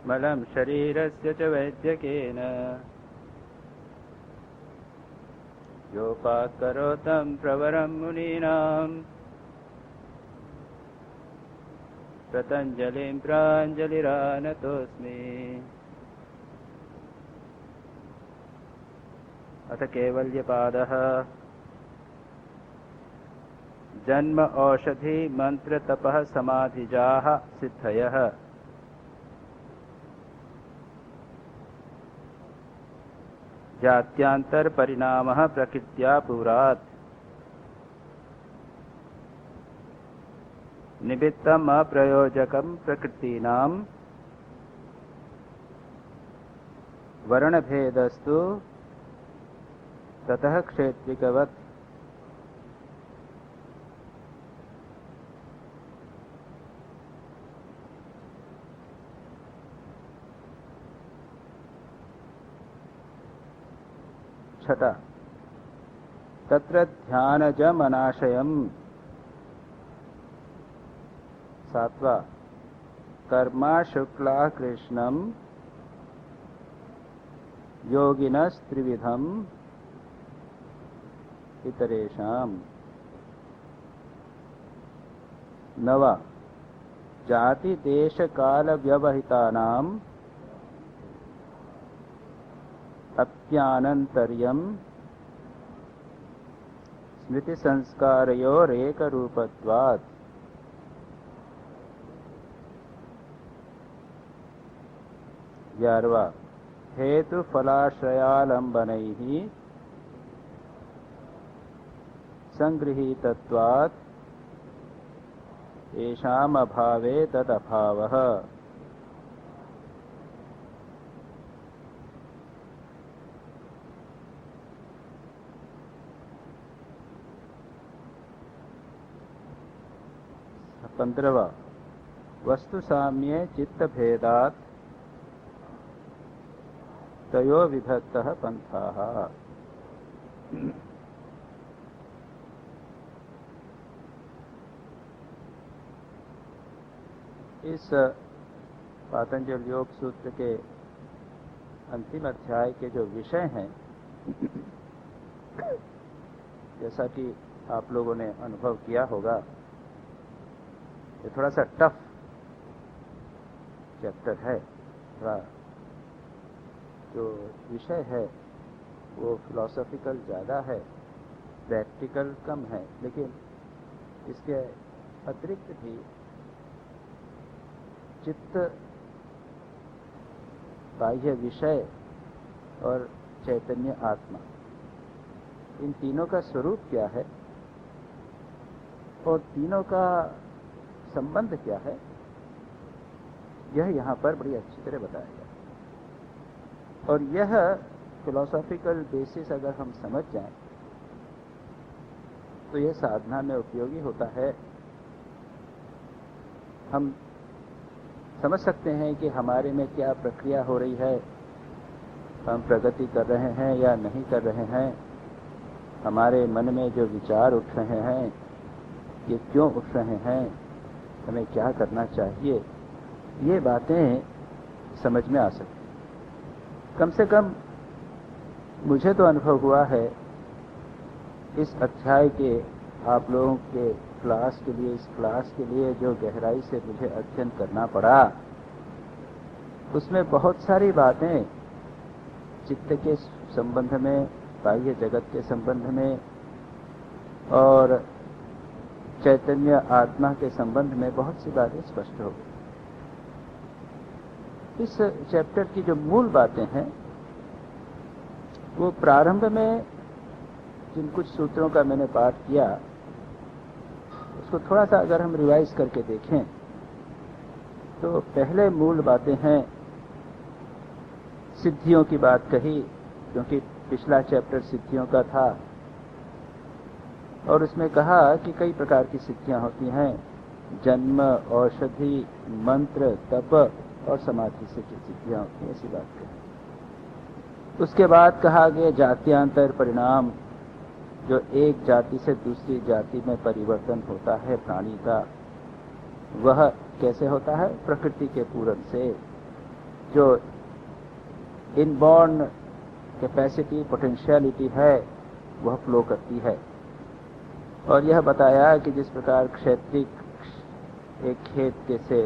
मलं शरीरस्य च वैद्यकेन योपाकरोतं प्रवरं मुनीनां पतञ्जलिं प्राञ्जलिरानतोऽस्मि। अथ कैवल्यपादः। जन्म औषधि मंत्र तपः समाधिजाः सिद्धयः। जात्यांतर परिणामः प्रकृत्या पुरात्। निमित्तम् अप्रयोजकं प्रकृतीनां वर्णभेदस्तु ततः क्षेत्रिकवत्। छठा तत्र ध्यानजमनाशयम्। सात्वा कर्मा शुक्ला कृष्णं योगिनस्त्रिविधम् इतरेषाम्। नवा जाति देश काल व्यवहितानाम् अप्यानन्तर्यम् स्मृति संस्कारयोरेकरूपत्वात्। 11वां हेतु फलाश्रयालंबनैः संगृहीतत्वात् येषाम् अभावे तदभावः। पंद्रहवां वस्तु साम्ये चित्त भेदात् तयो विभक्तः पंथाः। इस पातंजल योग सूत्र के अंतिम अध्याय के जो विषय हैं, जैसा कि आप लोगों ने अनुभव किया होगा, ये थोड़ा सा टफ चैप्टर है। थोड़ा जो विषय है वो फिलोसॉफिकल ज़्यादा है, प्रैक्टिकल कम है, लेकिन इसके अतिरिक्त भी चित्त, बाह्य विषय और चैतन्य आत्मा, इन तीनों का स्वरूप क्या है और तीनों का संबंध क्या है, यह यहाँ पर बड़ी अच्छी तरह बताया गया। और यह फिलोसॉफिकल बेसिस अगर हम समझ जाएं तो यह साधना में उपयोगी होता है। हम समझ सकते हैं कि हमारे में क्या प्रक्रिया हो रही है, हम प्रगति कर रहे हैं या नहीं कर रहे हैं, हमारे मन में जो विचार उठ रहे हैं ये क्यों उठ रहे हैं, हमें क्या करना चाहिए, ये बातें समझ में आ सकती। कम से कम मुझे तो अनुभव हुआ है इस अध्याय के, आप लोगों के क्लास के लिए, इस क्लास के लिए जो गहराई से मुझे अध्ययन करना पड़ा, उसमें बहुत सारी बातें चित्त के संबंध में, बाह्य जगत के संबंध में और चैतन्य आत्मा के संबंध में बहुत सी बातें स्पष्ट हो गई। इस चैप्टर की जो मूल बातें हैं वो प्रारंभ में जिन कुछ सूत्रों का मैंने पाठ किया उसको थोड़ा सा अगर हम रिवाइज करके देखें तो पहले मूल बातें हैं, सिद्धियों की बात कही, क्योंकि पिछला चैप्टर सिद्धियों का था और उसमें कहा कि कई प्रकार की सिद्धियां होती हैं, जन्म, औषधि, मंत्र, तप और समाधि से जो सिद्धियां होती हैं, ऐसी बात कही। उसके बाद कहा गया जात्यांतर परिणाम, जो एक जाति से दूसरी जाति में परिवर्तन होता है प्राणी का, वह कैसे होता है? प्रकृति के पूरन से। जो इनबॉर्न कैपेसिटी, पोटेंशियलिटी है, वह फ्लो करती है। और यह बताया कि जिस प्रकार क्षेत्रिक एक खेत के से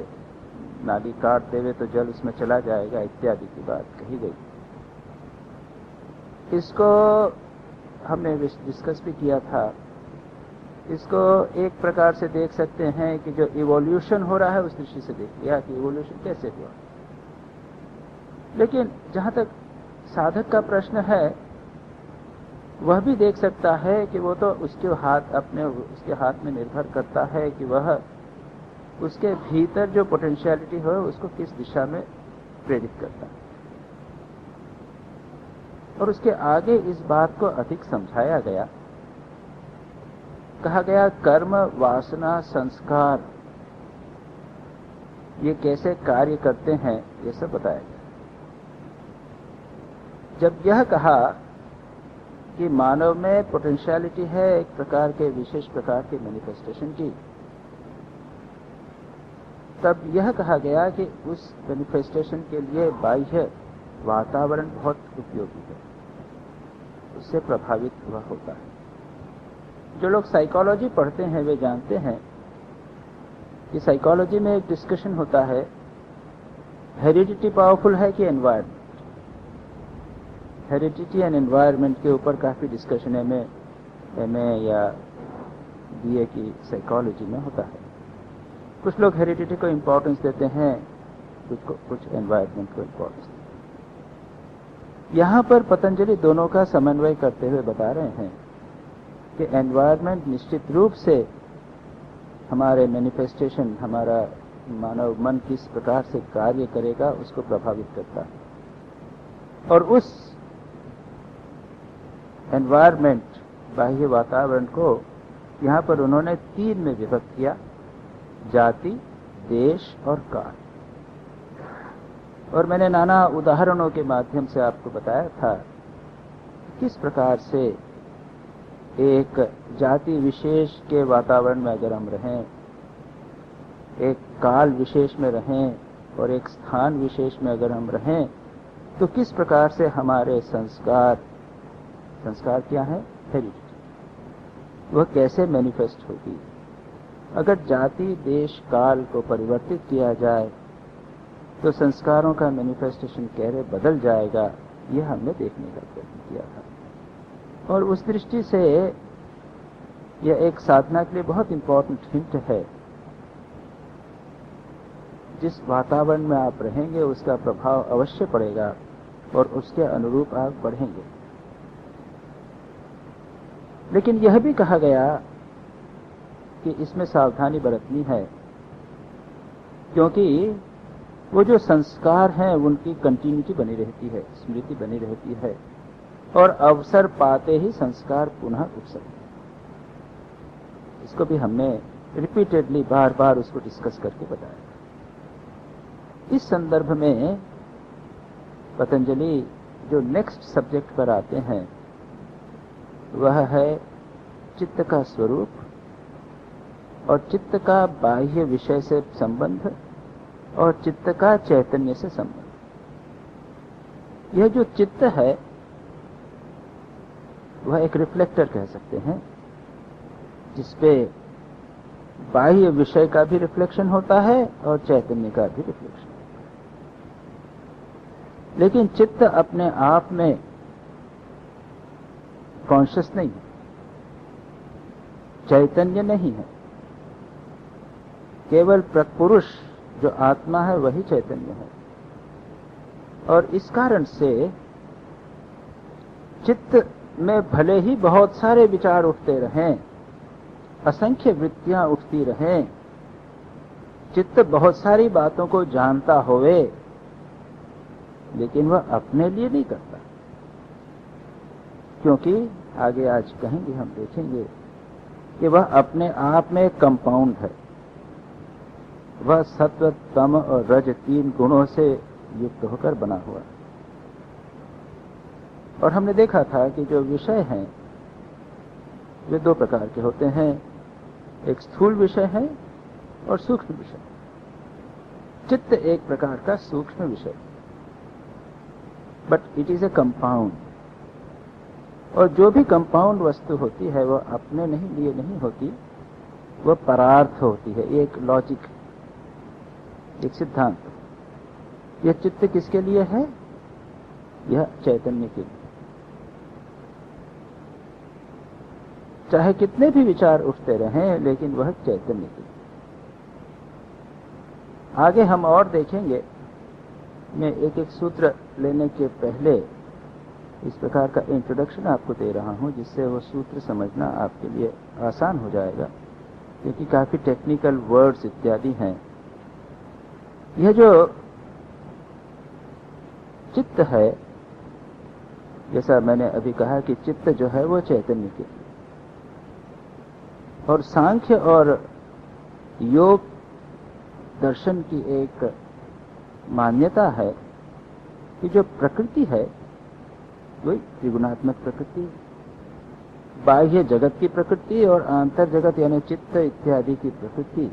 नाली काट देवे तो जल उसमें चला जाएगा, इत्यादि की बात कही गई। इसको हमने डिस्कस भी किया था। इसको एक प्रकार से देख सकते हैं कि जो इवोल्यूशन हो रहा है उस दृष्टि से देख लिया कि इवोल्यूशन कैसे हुआ। लेकिन जहां तक साधक का प्रश्न है, वह भी देख सकता है कि वो तो उसके हाथ में निर्भर करता है कि वह उसके भीतर जो पोटेंशियलिटी हो उसको किस दिशा में प्रेरित करता है। और उसके आगे इस बात को अधिक समझाया गया, कहा गया कर्म, वासना, संस्कार ये कैसे कार्य करते हैं, ये सब बताया गया। जब यह कहा कि मानव में पोटेंशियलिटी है एक प्रकार के विशेष प्रकार के मैनिफेस्टेशन की, तब यह कहा गया कि उस मैनिफेस्टेशन के लिए बाह्य वातावरण बहुत उपयोगी है, उससे प्रभावित हुआ होता है। जो लोग साइकोलॉजी पढ़ते हैं वे जानते हैं कि साइकोलॉजी में एक डिस्कशन होता है, हेरिडिटी पावरफुल है कि एनवायरमेंट। हेरिडिटी एंड एनवायरमेंट के ऊपर काफी डिस्कशन एमए या बीए की साइकोलॉजी में होता है। कुछ लोग हेरिडिटी को इंपॉर्टेंस देते हैं, कुछ एनवायरमेंट को इंपॉर्टेंस देते हैं। यहां पर पतंजलि दोनों का समन्वय करते हुए बता रहे हैं कि एनवायरमेंट निश्चित रूप से हमारे मैनिफेस्टेशन, हमारा मानव मन किस प्रकार से कार्य करेगा उसको प्रभावित करता है। और उस एनवायरमेंट, बाह्य वातावरण को यहां पर उन्होंने 3 में विभक्त किया, जाति, देश और काल। और मैंने नाना उदाहरणों के माध्यम से आपको बताया था किस प्रकार से एक जाति विशेष के वातावरण में अगर हम रहें, एक काल विशेष में रहें और एक स्थान विशेष में अगर हम रहें, तो किस प्रकार से हमारे संस्कार क्या है, हेरिडिटी, वह कैसे मैनिफेस्ट होगी। अगर जाति, देश, काल को परिवर्तित किया जाए तो संस्कारों का मैनिफेस्टेशन कैसे बदल जाएगा, यह हमने देखने का प्रयत्न किया था। और उस दृष्टि से यह एक साधना के लिए बहुत इंपॉर्टेंट हिंट है। जिस वातावरण में आप रहेंगे उसका प्रभाव अवश्य पड़ेगा और उसके अनुरूप आप बढ़ेंगे। लेकिन यह भी कहा गया कि इसमें सावधानी बरतनी है, क्योंकि वो जो संस्कार हैं उनकी कंटिन्यूटी बनी रहती है, स्मृति बनी रहती है, और अवसर पाते ही संस्कार पुनः उठ सकते हैं। इसको भी हमने रिपीटेडली बार बार उसको डिस्कस करके बताया। इस संदर्भ में पतंजलि जो नेक्स्ट सब्जेक्ट पर आते हैं वह है चित्त का स्वरूप और चित्त का बाह्य विषय से संबंध और चित्त का चैतन्य से संबंध। यह जो चित्त है वह एक रिफ्लेक्टर कह सकते हैं, जिसपे बाह्य विषय का भी रिफ्लेक्शन होता है और चैतन्य का भी रिफ्लेक्शन। लेकिन चित्त अपने आप में कॉन्शियस नहीं है, चैतन्य नहीं है। केवल प्रपुरुष जो आत्मा है वही चैतन्य है। और इस कारण से चित्त में भले ही बहुत सारे विचार उठते रहें, असंख्य वृत्तियां उठती रहें, चित्त बहुत सारी बातों को जानता होवे, लेकिन वह अपने लिए नहीं करता, क्योंकि आगे आज कहेंगे, हम देखेंगे कि वह अपने आप में कंपाउंड है। वह सत्व, तम और रज 3 गुणों से युक्त होकर बना हुआ है। और हमने देखा था कि जो विषय हैं वे 2 प्रकार के होते हैं, एक स्थूल विषय है और सूक्ष्म विषय। चित्त एक प्रकार का सूक्ष्म विषय। But it is a compound. और जो भी कंपाउंड वस्तु होती है वह अपने नहीं लिए नहीं होती, वह परार्थ होती है, एक लॉजिक, एक सिद्धांत। यह चित्त किसके लिए है? यह चैतन्य के लिए। चाहे कितने भी विचार उठते रहें, लेकिन वह चैतन्य के लिए। आगे हम और देखेंगे। मैं एक एक सूत्र लेने के पहले इस प्रकार का इंट्रोडक्शन आपको दे रहा हूं, जिससे वो सूत्र समझना आपके लिए आसान हो जाएगा, क्योंकि काफी टेक्निकल वर्ड्स इत्यादि हैं। यह जो चित्त है, जैसा मैंने अभी कहा कि चित्त जो है वो चैतन्य के लिए, और सांख्य और योग दर्शन की एक मान्यता है कि जो प्रकृति है वही त्रिगुणात्मक प्रकृति, बाह्य जगत की प्रकृति और आंतर जगत यानी चित्त इत्यादि की प्रकृति।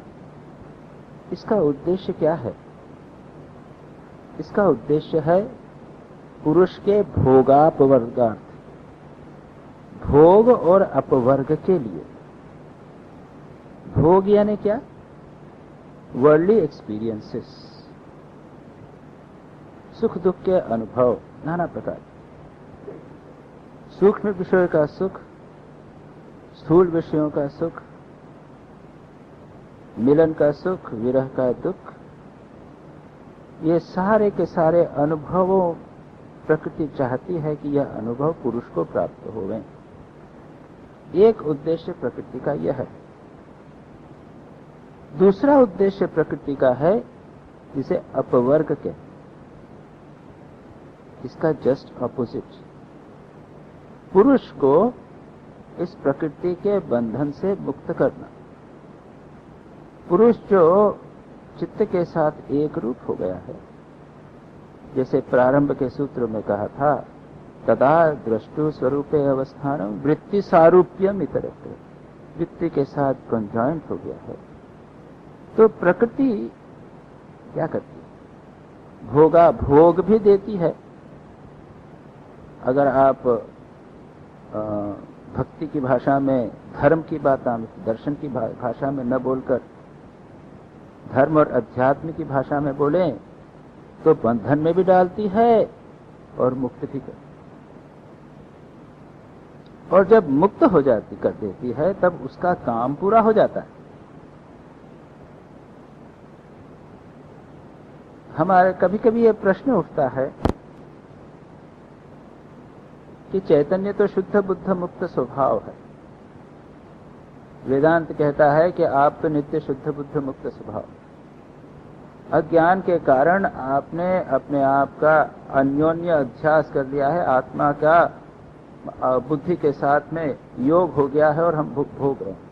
इसका उद्देश्य क्या है? इसका उद्देश्य है पुरुष के भोगापवर्गार्थ, भोग और अपवर्ग के लिए। भोग यानी क्या? वर्ल्डली एक्सपीरियंसेस, सुख दुख के अनुभव नाना प्रकार, सूक्ष्म विषयों का सुख, स्थूल विषयों का सुख, मिलन का सुख, विरह का दुख, ये सारे के सारे अनुभवों प्रकृति चाहती है कि यह अनुभव पुरुष को प्राप्त होवें। एक उद्देश्य प्रकृति का यह है। दूसरा उद्देश्य प्रकृति का है जिसे अपवर्ग कहते हैं, इसका जस्ट ऑपोजिट, पुरुष को इस प्रकृति के बंधन से मुक्त करना। पुरुष जो चित्त के साथ एक रूप हो गया है, जैसे प्रारंभ के सूत्र में कहा था, तदा द्रष्टु स्वरूपे अवस्थानम वृत्ति सारूप्यम इतरत्र, वृत्ति के साथ कंजॉइंट हो गया है। तो प्रकृति क्या करती है? भोग भी देती है। अगर आप भक्ति की भाषा में, धर्म की बात, दर्शन की भाषा में न बोलकर धर्म और अध्यात्म की भाषा में बोलें तो बंधन में भी डालती है और मुक्त भी करती। और जब मुक्त हो जाती कर देती है तब उसका काम पूरा हो जाता है। हमारे कभी कभी ये प्रश्न उठता है कि चैतन्य तो शुद्ध बुद्ध मुक्त स्वभाव है। वेदांत कहता है कि आप तो नित्य शुद्ध बुद्ध मुक्त स्वभाव। अज्ञान के कारण आपने अपने आप का अन्योन्य अध्यास कर लिया है, आत्मा का बुद्धि के साथ में योग हो गया है और हम भोग रहे हैं।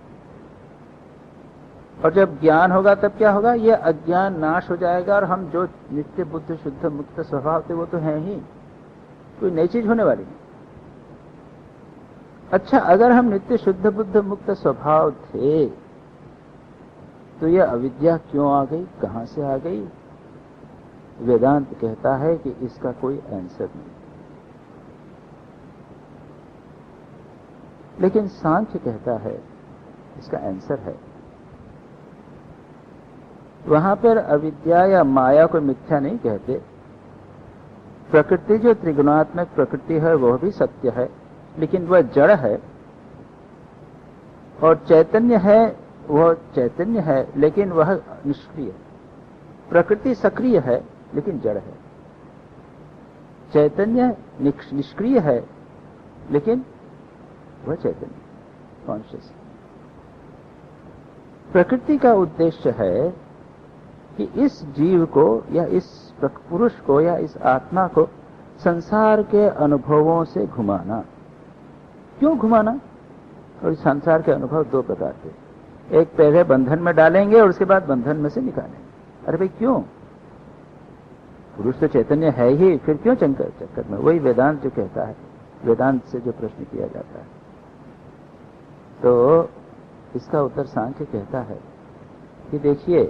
और जब ज्ञान होगा तब क्या होगा? यह अज्ञान नाश हो जाएगा और हम जो नित्य बुद्ध शुद्ध मुक्त स्वभाव थे वो तो हैं ही, कोई नई चीज होने वाली नहीं। अच्छा, अगर हम नित्य शुद्ध बुद्ध मुक्त स्वभाव थे तो यह अविद्या क्यों आ गई, कहां से आ गई? वेदांत कहता है कि इसका कोई आंसर नहीं, लेकिन सांख्य कहता है इसका आंसर है। वहां पर अविद्या या माया को मिथ्या नहीं कहते। प्रकृति जो त्रिगुणात्मक प्रकृति है वह भी सत्य है, लेकिन वह जड़ है। और चैतन्य है, वह चैतन्य है लेकिन वह निष्क्रिय। प्रकृति सक्रिय है लेकिन जड़ है। चैतन्य निष्क्रिय है लेकिन वह चैतन्य, कॉन्शियस। प्रकृति का उद्देश्य है कि इस जीव को या इस पुरुष को या इस आत्मा को संसार के अनुभवों से घुमाना। क्यों घुमाना? और संसार के अनुभव दो प्रकार के, एक पहले बंधन में डालेंगे और उसके बाद बंधन में से निकालेंगे। अरे भाई क्यों? पुरुष तो चैतन्य है ही, फिर क्यों चक्कर में? वही वेदांत जो कहता है, वेदांत से जो प्रश्न किया जाता है। तो इसका उत्तर सांख्य कहता है कि देखिए,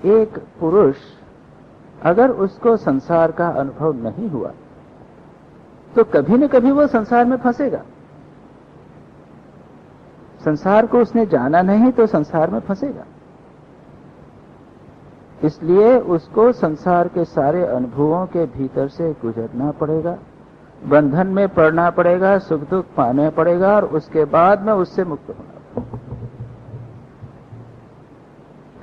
एक पुरुष अगर उसको संसार का अनुभव नहीं हुआ तो कभी न कभी वो संसार में फंसेगा। संसार को उसने जाना नहीं तो संसार में फंसेगा। इसलिए उसको संसार के सारे अनुभवों के भीतर से गुजरना पड़ेगा, बंधन में पड़ना पड़ेगा, सुख दुख पाना पड़ेगा और उसके बाद में उससे मुक्त होना पड़ेगा।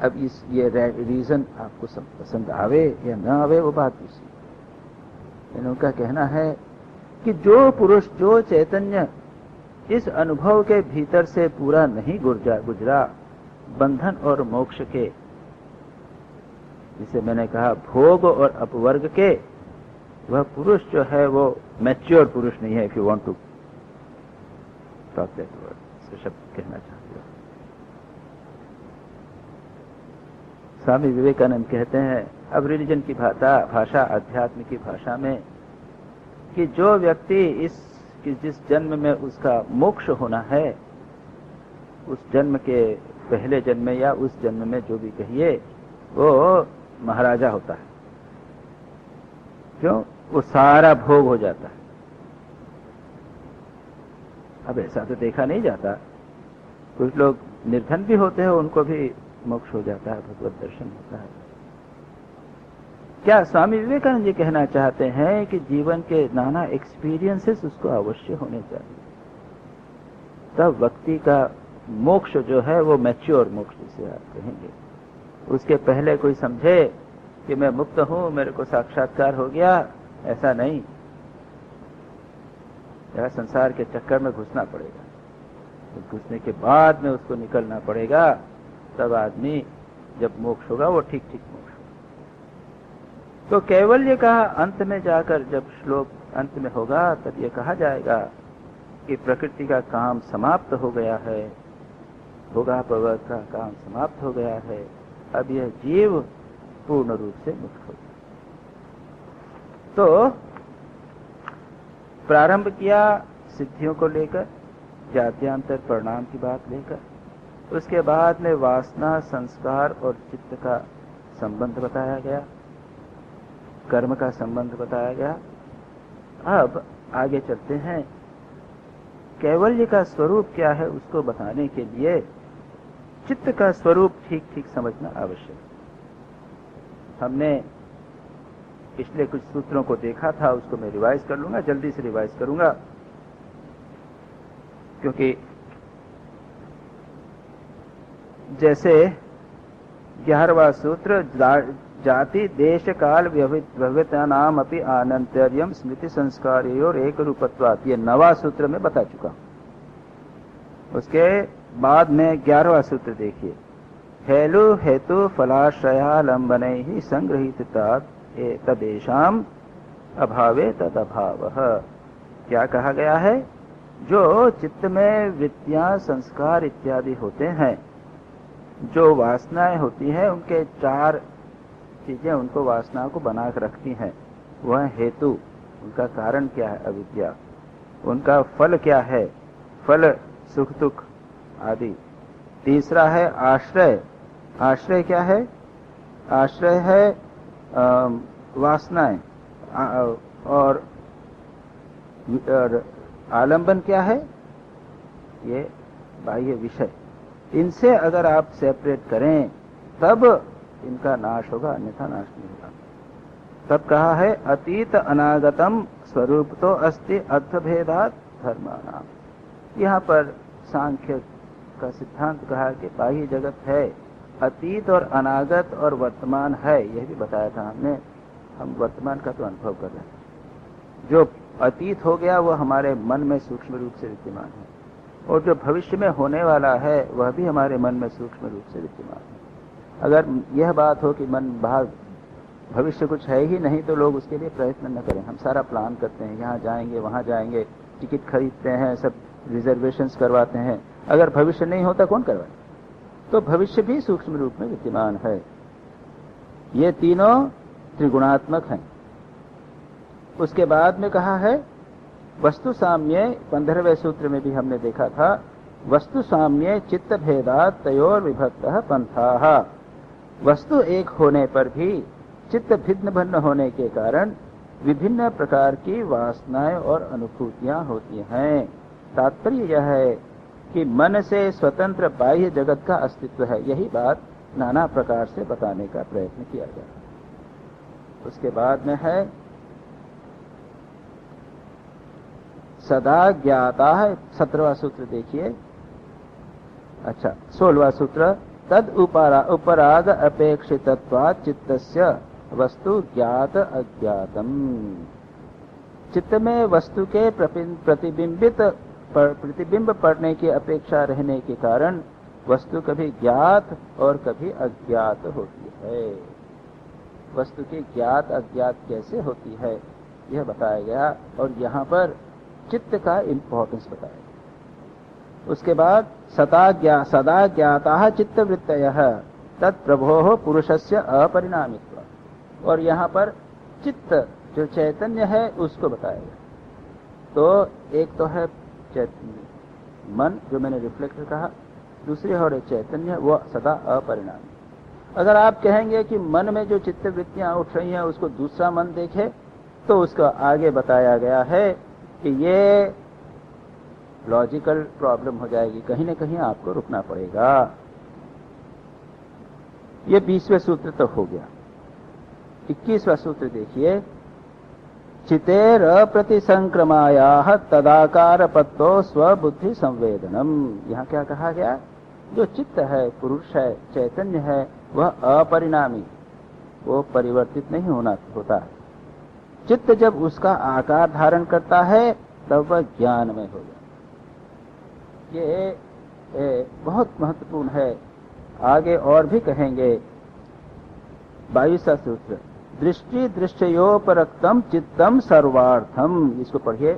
अब ये रीजन आपको पसंद आवे या न आवे वो बात दूसरी। इनका कहना है कि जो पुरुष, जो चैतन्य इस अनुभव के भीतर से पूरा नहीं गुजरा, बंधन और मोक्ष के, जिसे मैंने कहा भोग और अपवर्ग के, वह पुरुष जो है वो मैच्योर पुरुष नहीं है। If you want to talk that word, इस शब्द कहना चाहते हो। स्वामी विवेकानंद कहते हैं, अब रिलीजन की भाषा, अध्यात्म की भाषा में, कि जो व्यक्ति जिस जन्म में उसका मोक्ष होना है, उस जन्म के पहले जन्म में या उस जन्म में जो भी कहिए, वो महाराजा होता है। क्यों? वो सारा भोग हो जाता है। अब ऐसा तो देखा नहीं जाता, कुछ लोग निर्धन भी होते हैं, उनको भी मोक्ष हो जाता है, भगवत दर्शन होता है। क्या स्वामी विवेकानंद जी कहना चाहते हैं कि जीवन के नाना एक्सपीरियंसेस उसको अवश्य होने चाहिए, तब व्यक्ति का मोक्ष जो है वो मैच्योर मोक्ष जिसे आप कहेंगे। उसके पहले कोई समझे कि मैं मुक्त हूं, मेरे को साक्षात्कार हो गया, ऐसा नहीं। यह संसार के चक्कर में घुसना पड़ेगा, तो घुसने के बाद में उसको निकलना पड़ेगा, तब आदमी जब मोक्ष होगा वो ठीक ठीक मोक्ष। तो कैवल्य का अंत में जाकर, जब श्लोक अंत में होगा, तब ये कहा जाएगा कि प्रकृति का काम समाप्त हो गया है, भोगापवर्ग का काम समाप्त हो गया है, अब यह जीव पूर्ण रूप से मुक्त हो गया। तो प्रारंभ किया सिद्धियों को लेकर, जात्यांतर परिणाम की बात लेकर, उसके बाद में वासना, संस्कार और चित्त का संबंध बताया गया, कर्म का संबंध बताया गया। अब आगे चलते हैं, कैवल्य का स्वरूप क्या है उसको बताने के लिए चित्त का स्वरूप ठीक ठीक समझना आवश्यक है। हमने पिछले कुछ सूत्रों को देखा था, उसको मैं रिवाइज कर लूंगा, जल्दी से रिवाइज करूंगा, क्योंकि जैसे 11वां सूत्र, जाति देश काल व्यवहितानाम अपि आनंतर्यम स्मृति संस्कारयोर एक रूपत्वात्, ये 9वां सूत्र में बता चुका हूं। उसके बाद में 11वां सूत्र देखिए, हेलु हेतु फलाश्रयालंबनै ही संग्रहित तदेशाम अभावे तदभावः। क्या कहा गया है? जो चित्त में वृत्तियां, संस्कार इत्यादि होते हैं, जो वासनाएं होती हैं, उनके 4 चीजें उनको वासना को बना कर रखती हैं। वह हेतु, उनका कारण क्या है? अविद्या। उनका फल क्या है? फल सुख दुख आदि। तीसरा है आश्रय। आश्रय क्या है? आश्रय है वासनाएं। और आलंबन क्या है? ये बाह्य विषय। इनसे अगर आप सेपरेट करें तब इनका नाश होगा, अन्यथा नाश नहीं होगा। तब कहा है अतीत अनागतम स्वरूप तो अस्ति अर्थभेदात धर्माणाम। यहाँ पर सांख्य का सिद्धांत कहा कि बाह्य जगत है, अतीत और अनागत और वर्तमान है, यह भी बताया था हमने। हम वर्तमान का तो अनुभव कर रहे हैं। जो अतीत हो गया वो हमारे मन में सूक्ष्म रूप से विद्यमान है, और जो भविष्य में होने वाला है वह भी हमारे मन में सूक्ष्म रूप से विद्यमान है। अगर यह बात हो कि मन बाहर भविष्य कुछ है ही नहीं, तो लोग उसके लिए प्रयत्न न करें। हम सारा प्लान करते हैं, यहाँ जाएंगे, वहाँ जाएंगे, टिकट खरीदते हैं, सब रिजर्वेशंस करवाते हैं। अगर भविष्य नहीं होता कौन करवाए? तो भविष्य भी सूक्ष्म रूप में विद्यमान है। ये तीनों त्रिगुणात्मक हैं। उसके बाद में कहा है वस्तु साम्य, 15वें सूत्र में भी हमने देखा था, वस्तु साम्य चित्त भेदात तयोर विभक्तः पंथाः। वस्तु एक होने पर भी चित्त भिन्न भिन्न होने के कारण विभिन्न प्रकार की वासनाएं और अनुभूतियां होती हैं। तात्पर्य यह है कि मन से स्वतंत्र बाह्य जगत का अस्तित्व है। यही बात नाना प्रकार से बताने का प्रयत्न किया गया। उसके बाद में है सदा ज्ञाता है, 17वां सूत्र देखिए। अच्छा, 16वां सूत्र, तद उपराग अपेक्षितत्वात् चित्तस्य वस्तु ज्ञात अज्ञातम। चित्त में वस्तु के प्रतिबिंब पड़ने की अपेक्षा रहने के कारण वस्तु कभी ज्ञात और कभी अज्ञात होती है। वस्तु की ज्ञात अज्ञात कैसे होती है यह बताया गया, और यहाँ पर चित्त का इंपॉर्टेंस बताया गया। उसके बाद सदा ज्ञाता चित्तवृत्तयः तत्प्रभोः पुरुषस्य अपरिणामित्व, और यहाँ पर चित्त जो चैतन्य है उसको बताया गया। तो एक तो है मन जो मैंने रिफ्लेक्टर कहा, दूसरी और एक चैतन्य, वो सदा अपरिणामी। अगर आप कहेंगे कि मन में जो चित्त वृत्तियां उठ रही हैं उसको दूसरा मन देखे, तो उसका आगे बताया गया है कि ये लॉजिकल प्रॉब्लम हो जाएगी, कहीं न कहीं आपको रुकना पड़ेगा। ये 20वें सूत्र तो हो गया। 21वां सूत्र देखिए, चितेर प्रतिसंक्रमायाः तदाकारपत्तो स्वबुद्धि संवेदनम। यहाँ क्या कहा गया? जो चित्त है, पुरुष है, चैतन्य है, वह अपरिणामी, वो परिवर्तित नहीं होता है। चित्त जब उसका आकार धारण करता है तब वह ज्ञानमय हो जाता है। ये बहुत महत्वपूर्ण है, आगे और भी कहेंगे। 22वां सूत्र, दृष्टि दृश्योपरक्तम चित्तम सर्वार्थम। इसको पढ़िए,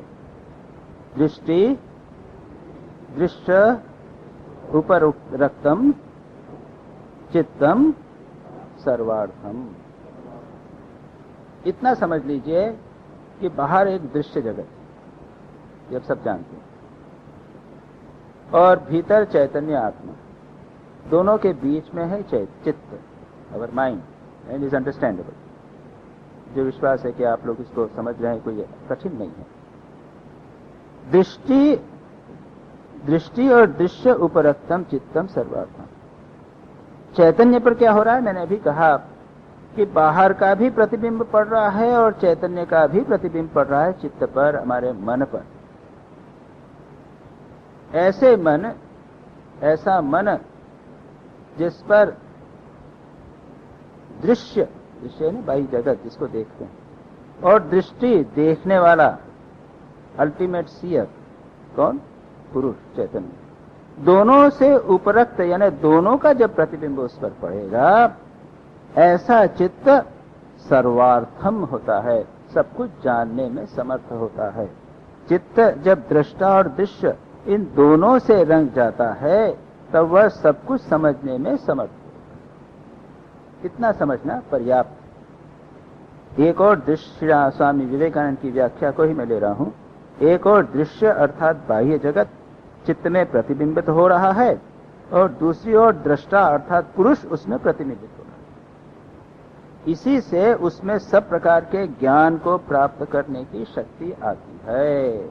दृष्टि दृश्य उपरक्तम चित्तम सर्वार्थम। इतना समझ लीजिए कि बाहर एक दृश्य जगत, ये आप सब जानते हैं, और भीतर चैतन्य आत्मा, दोनों के बीच में है चित्त, our mind, and is understandable. जो विश्वास है कि आप लोग इसको समझ रहे हैं, कोई कठिन नहीं है। दृष्टि और दृश्य उपरक्तम चित्तम सर्वार्थम। चैतन्य पर क्या हो रहा है? मैंने अभी कहा कि बाहर का भी प्रतिबिंब पड़ रहा है और चैतन्य का भी प्रतिबिंब पड़ रहा है चित्त पर, हमारे मन पर। ऐसा मन जिस पर दृश्य है बाह्य जगत जिसको देखते हैं, और दृष्टि देखने वाला अल्टीमेट सीयर कौन? पुरुष चैतन्य। दोनों से उपरक्त, यानी दोनों का जब प्रतिबिंब उस पर पड़ेगा, ऐसा चित्त सर्वार्थम होता है, सब कुछ जानने में समर्थ होता है। चित्त जब दृष्टा और दृश्य इन दोनों से रंग जाता है तब वह सब कुछ समझने में समर्थ होता है। इतना समझना पर्याप्त। एक और दृश्य, स्वामी विवेकानंद की व्याख्या को ही मैं ले रहा हूं। एक और दृश्य अर्थात बाह्य जगत चित्त में प्रतिबिंबित हो रहा है, और दूसरी ओर दृष्टा अर्थात पुरुष उसमें प्रतिबिंबित हो रहा है। इसी से उसमें सब प्रकार के ज्ञान को प्राप्त करने की शक्ति आती है।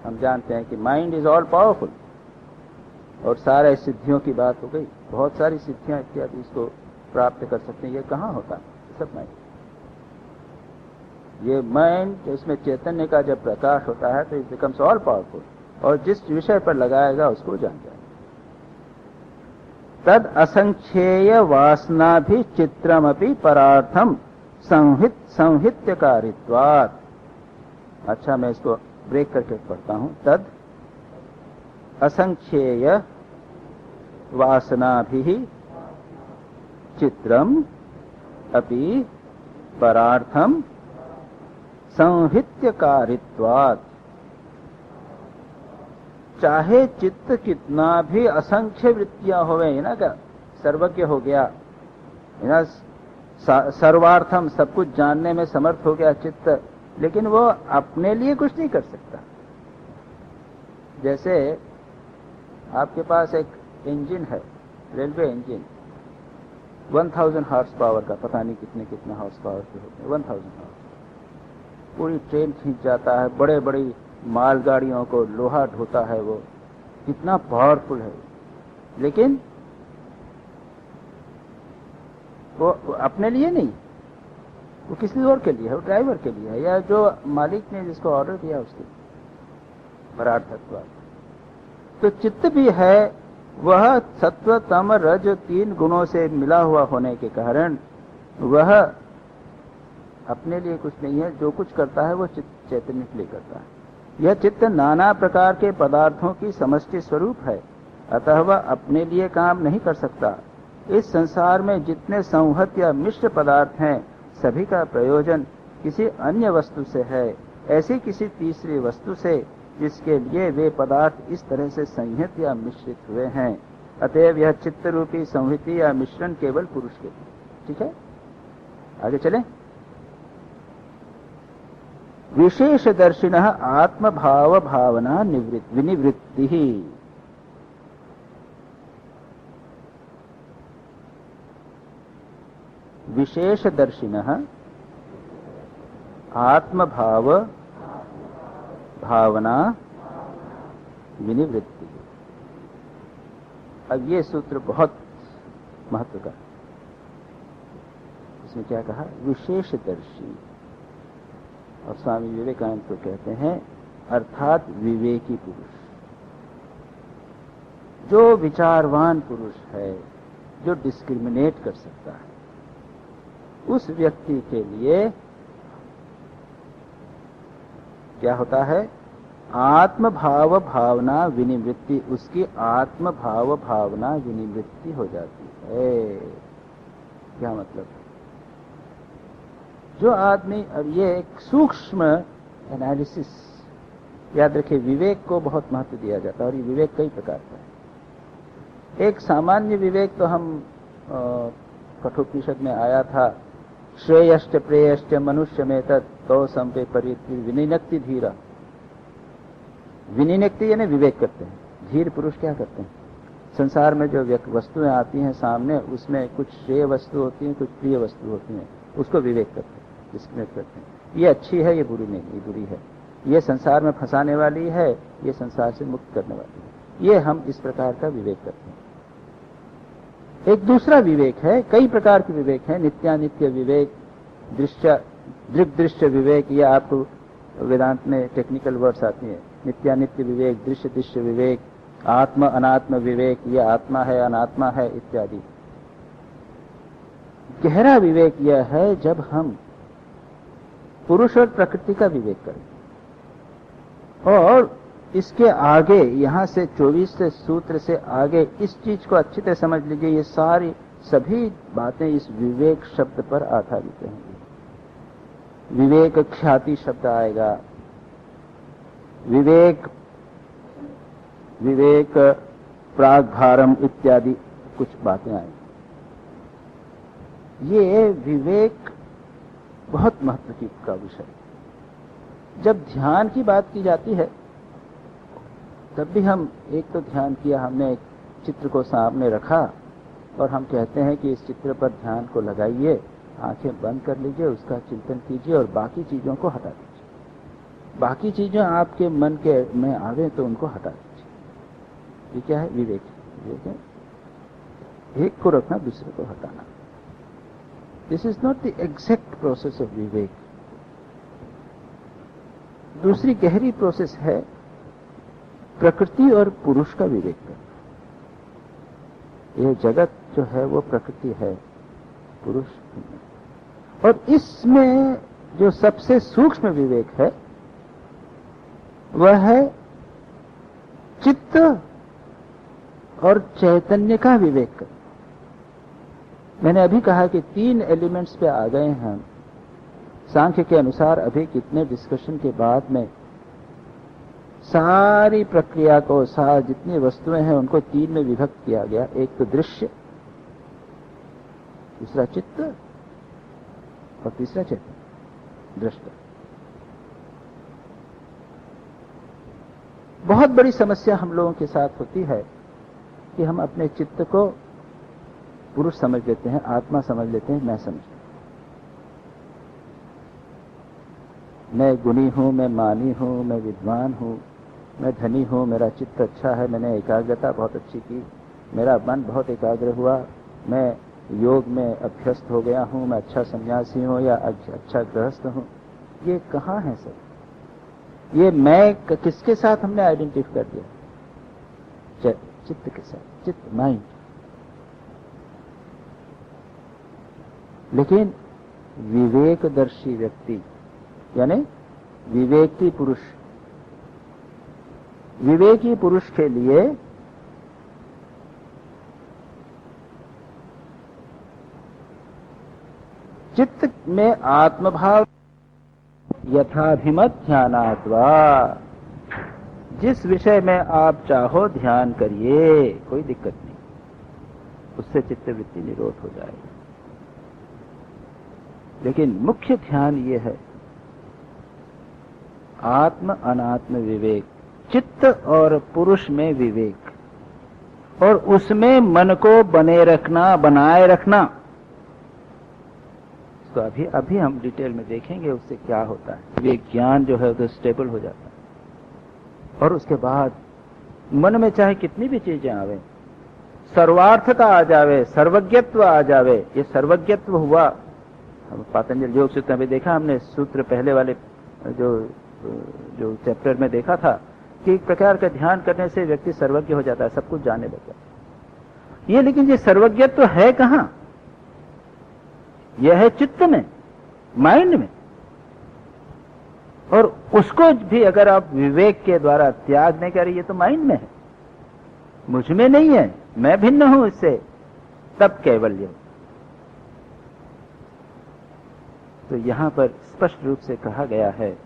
हम जानते हैं कि माइंड इज ऑल पावरफुल, और सारे सिद्धियों की बात हो गई, बहुत सारी सिद्धियां इत्यादि इसको प्राप्त कर सकते हैं। ये कहाँ होता है? सब माइंड। ये माइंड, इसमें चैतन्य का जब प्रकाश होता है तो इट बिकम्स ऑल पावरफुल, और जिस विषय पर लगाएगा उसको जान जाए। तद असंख्येय वासना भी चित्रमपि परार्थम संहित्यकारित्वात्। अच्छा, मैं इसको ब्रेक करके पढ़ता हूं। तद असंख्येय वासना भी चित्रम अपि परार्थम संहित्यकारित्वात्। चाहे चित्त कितना भी असंख्य वृत्तियां होवे, ना क्या सर्वज्ञ हो गया, ना सर्वार्थम सब कुछ जानने में समर्थ हो गया चित्त, लेकिन वो अपने लिए कुछ नहीं कर सकता। जैसे आपके पास एक इंजन है, रेलवे इंजन, 1000 हॉर्स पावर का, पता नहीं कितने कितना हॉर्स पावर के होते हैं, 1000 हॉर्स। पूरी ट्रेन खींच जाता है, बड़े बड़ी मालगाड़ियों को लोहा ढोता है, वो कितना पावरफुल है। लेकिन वो अपने लिए नहीं, वो किसी और के लिए है, वो ड्राइवर के लिए है, या जो मालिक ने जिसको ऑर्डर दिया उसके लिए। परार्थत्व। तो चित्त भी है, वह सत्व तम रज 3 गुणों से मिला हुआ होने के कारण वह अपने लिए कुछ नहीं है, जो कुछ करता है वो चित्त चैतन्य के लिए करता है। यह चित्त नाना प्रकार के पदार्थों की समष्टि स्वरूप है, अतः वह अपने लिए काम नहीं कर सकता। इस संसार में जितने संहत या मिश्र पदार्थ हैं, सभी का प्रयोजन किसी अन्य वस्तु से है, ऐसी किसी तीसरी वस्तु से, जिसके लिए वे पदार्थ इस तरह से संहित या मिश्रित हुए हैं। अतएव यह चित्त रूपी संहिति या मिश्रण केवल पुरुष के लिए। ठीक है, आगे चलें। विशेष दर्शिनः आत्म भाव भावना विनिवृत्ति ही। विशेष दर्शिनः आत्म भाव भावना विनिवृत्ति। अब ये सूत्र बहुत महत्व का, इसमें क्या कहा? विशेषदर्शी। और स्वामी विवेकानंद को कहते हैं अर्थात विवेकी पुरुष। जो विचारवान पुरुष है, जो डिस्क्रिमिनेट कर सकता है, उस व्यक्ति के लिए क्या होता है? आत्म भाव भावना विनिवृत्ति। उसकी आत्म भाव भावना विनिवृत्ति हो जाती है। क्या मतलब? जो आदमी, अब ये एक सूक्ष्म एनालिसिस, याद रखिए, विवेक को बहुत महत्व दिया जाता है और ये विवेक कई प्रकार का है। एक सामान्य विवेक तो हम कठोपनिषद में आया था, श्रेयश्च प्रेयश्च मनुष्य में तो संपे परित्ति विनिनक्ति धीरा। विनिनक्ति यानी विवेक करते हैं। धीर पुरुष क्या करते हैं? संसार में जो वस्तुएं आती हैं सामने, उसमें कुछ श्रेय वस्तु होती हैं, कुछ प्रिय वस्तु होती हैं, उसको विवेक करते हैं, डिस्क्रिमिनेट करते हैं। ये अच्छी है, ये बुरी नहीं, ये बुरी है, ये संसार में फंसाने वाली है, ये संसार से मुक्त करने वाली है। ये हम इस प्रकार का विवेक करते हैं। एक दूसरा विवेक है, कई प्रकार के विवेक हैं। नित्यानित्य विवेक, दृग दृश्य विवेक, ये आपको वेदांत में टेक्निकल वर्ड्स आती हैं। नित्यानित्य विवेक, दृश्य दृश्य विवेक, आत्म अनात्म विवेक, ये आत्मा है अनात्मा है इत्यादि। गहरा विवेक यह है जब हम पुरुष और प्रकृति का विवेक करें। और इसके आगे, यहां से 24 से सूत्र से आगे, इस चीज को अच्छी तरह समझ लीजिए, ये सारी सभी बातें इस विवेक शब्द पर आधारित रहेंगी। विवेक ख्याति शब्द आएगा, विवेक प्रागभारम इत्यादि कुछ बातें आएंगी। ये विवेक बहुत महत्व का विषय। जब ध्यान की बात की जाती है, तब भी हम एक तो ध्यान किया, हमने एक चित्र को सामने रखा और हम कहते हैं कि इस चित्र पर ध्यान को लगाइए, आंखें बंद कर लीजिए, उसका चिंतन कीजिए और बाकी चीजों को हटा दीजिए। बाकी चीजें आपके मन के में आवे तो उनको हटा दीजिए। ये क्या है? विवेक। विवेक है एक को रखना, दूसरे को हटाना। This is not the exact process of विवेक। दूसरी गहरी प्रोसेस है प्रकृति और पुरुष का विवेक करना। यह जगत जो है वो प्रकृति है, पुरुष नहीं। और इसमें जो सबसे सूक्ष्म विवेक है वह है चित्त और चैतन्य का विवेक करना। मैंने अभी कहा कि 3 एलिमेंट्स पे आ गए हैं हम। सांख्य के अनुसार अभी कितने डिस्कशन के बाद में सारी प्रक्रिया को, जितनी वस्तुएं हैं उनको 3 में विभक्त किया गया। एक तो दृश्य, दूसरा चित्त और तीसरा चैतन्य, दृष्टा। बहुत बड़ी समस्या हम लोगों के साथ होती है कि हम अपने चित्त को पुरुष समझ लेते हैं, आत्मा समझ लेते हैं, मैं समझ, मैं गुणी हूं, मैं मानी हूं, मैं विद्वान हूं, मैं धनी हूं, मेरा चित्त अच्छा है, मैंने एकाग्रता बहुत अच्छी की, मेरा मन बहुत एकाग्र हुआ, मैं योग में अभ्यस्त हो गया हूं, मैं अच्छा सन्यासी हूं या अच्छा गृहस्थ हूं। ये कहाँ है सर? ये मैं किसके साथ हमने आइडेंटिफाई कर दिया? चित्त के साथ, चित्त, माइंड। लेकिन विवेकदर्शी व्यक्ति यानी विवेकी पुरुष, विवेकी पुरुष के लिए चित्त में आत्मभाव यथाभिमत ध्यानात्वा, जिस विषय में आप चाहो ध्यान करिए, कोई दिक्कत नहीं, उससे चित्त वृत्ति निरोध हो जाएगी। लेकिन मुख्य ध्यान ये है आत्म अनात्म विवेक, चित्त और पुरुष में विवेक, और उसमें मन को बनाए रखना। तो अभी हम डिटेल में देखेंगे उससे क्या होता है। ये ज्ञान जो है तो स्टेबल हो जाता है, और उसके बाद मन में चाहे कितनी भी चीजें आवे, सर्वार्थता आ जावे, सर्वज्ञत्व आ जावे। ये सर्वज्ञत्व हुआ, हम पातंजल योग सूत्र में देखा, हमने सूत्र पहले वाले जो चैप्टर में देखा था कि एक प्रकार का ध्यान करने से व्यक्ति सर्वज्ञ हो जाता है, सब कुछ जानने लगता है। ये लेकिन ये सर्वज्ञत्व है कहां? यह है चित्त में, माइंड में। और उसको भी अगर आप विवेक के द्वारा त्याग नहीं करें, ये तो माइंड में है, मुझ में नहीं है, मैं भिन्न हूं इससे, तब कैवल्य। तो यहां पर स्पष्ट रूप से कहा गया है,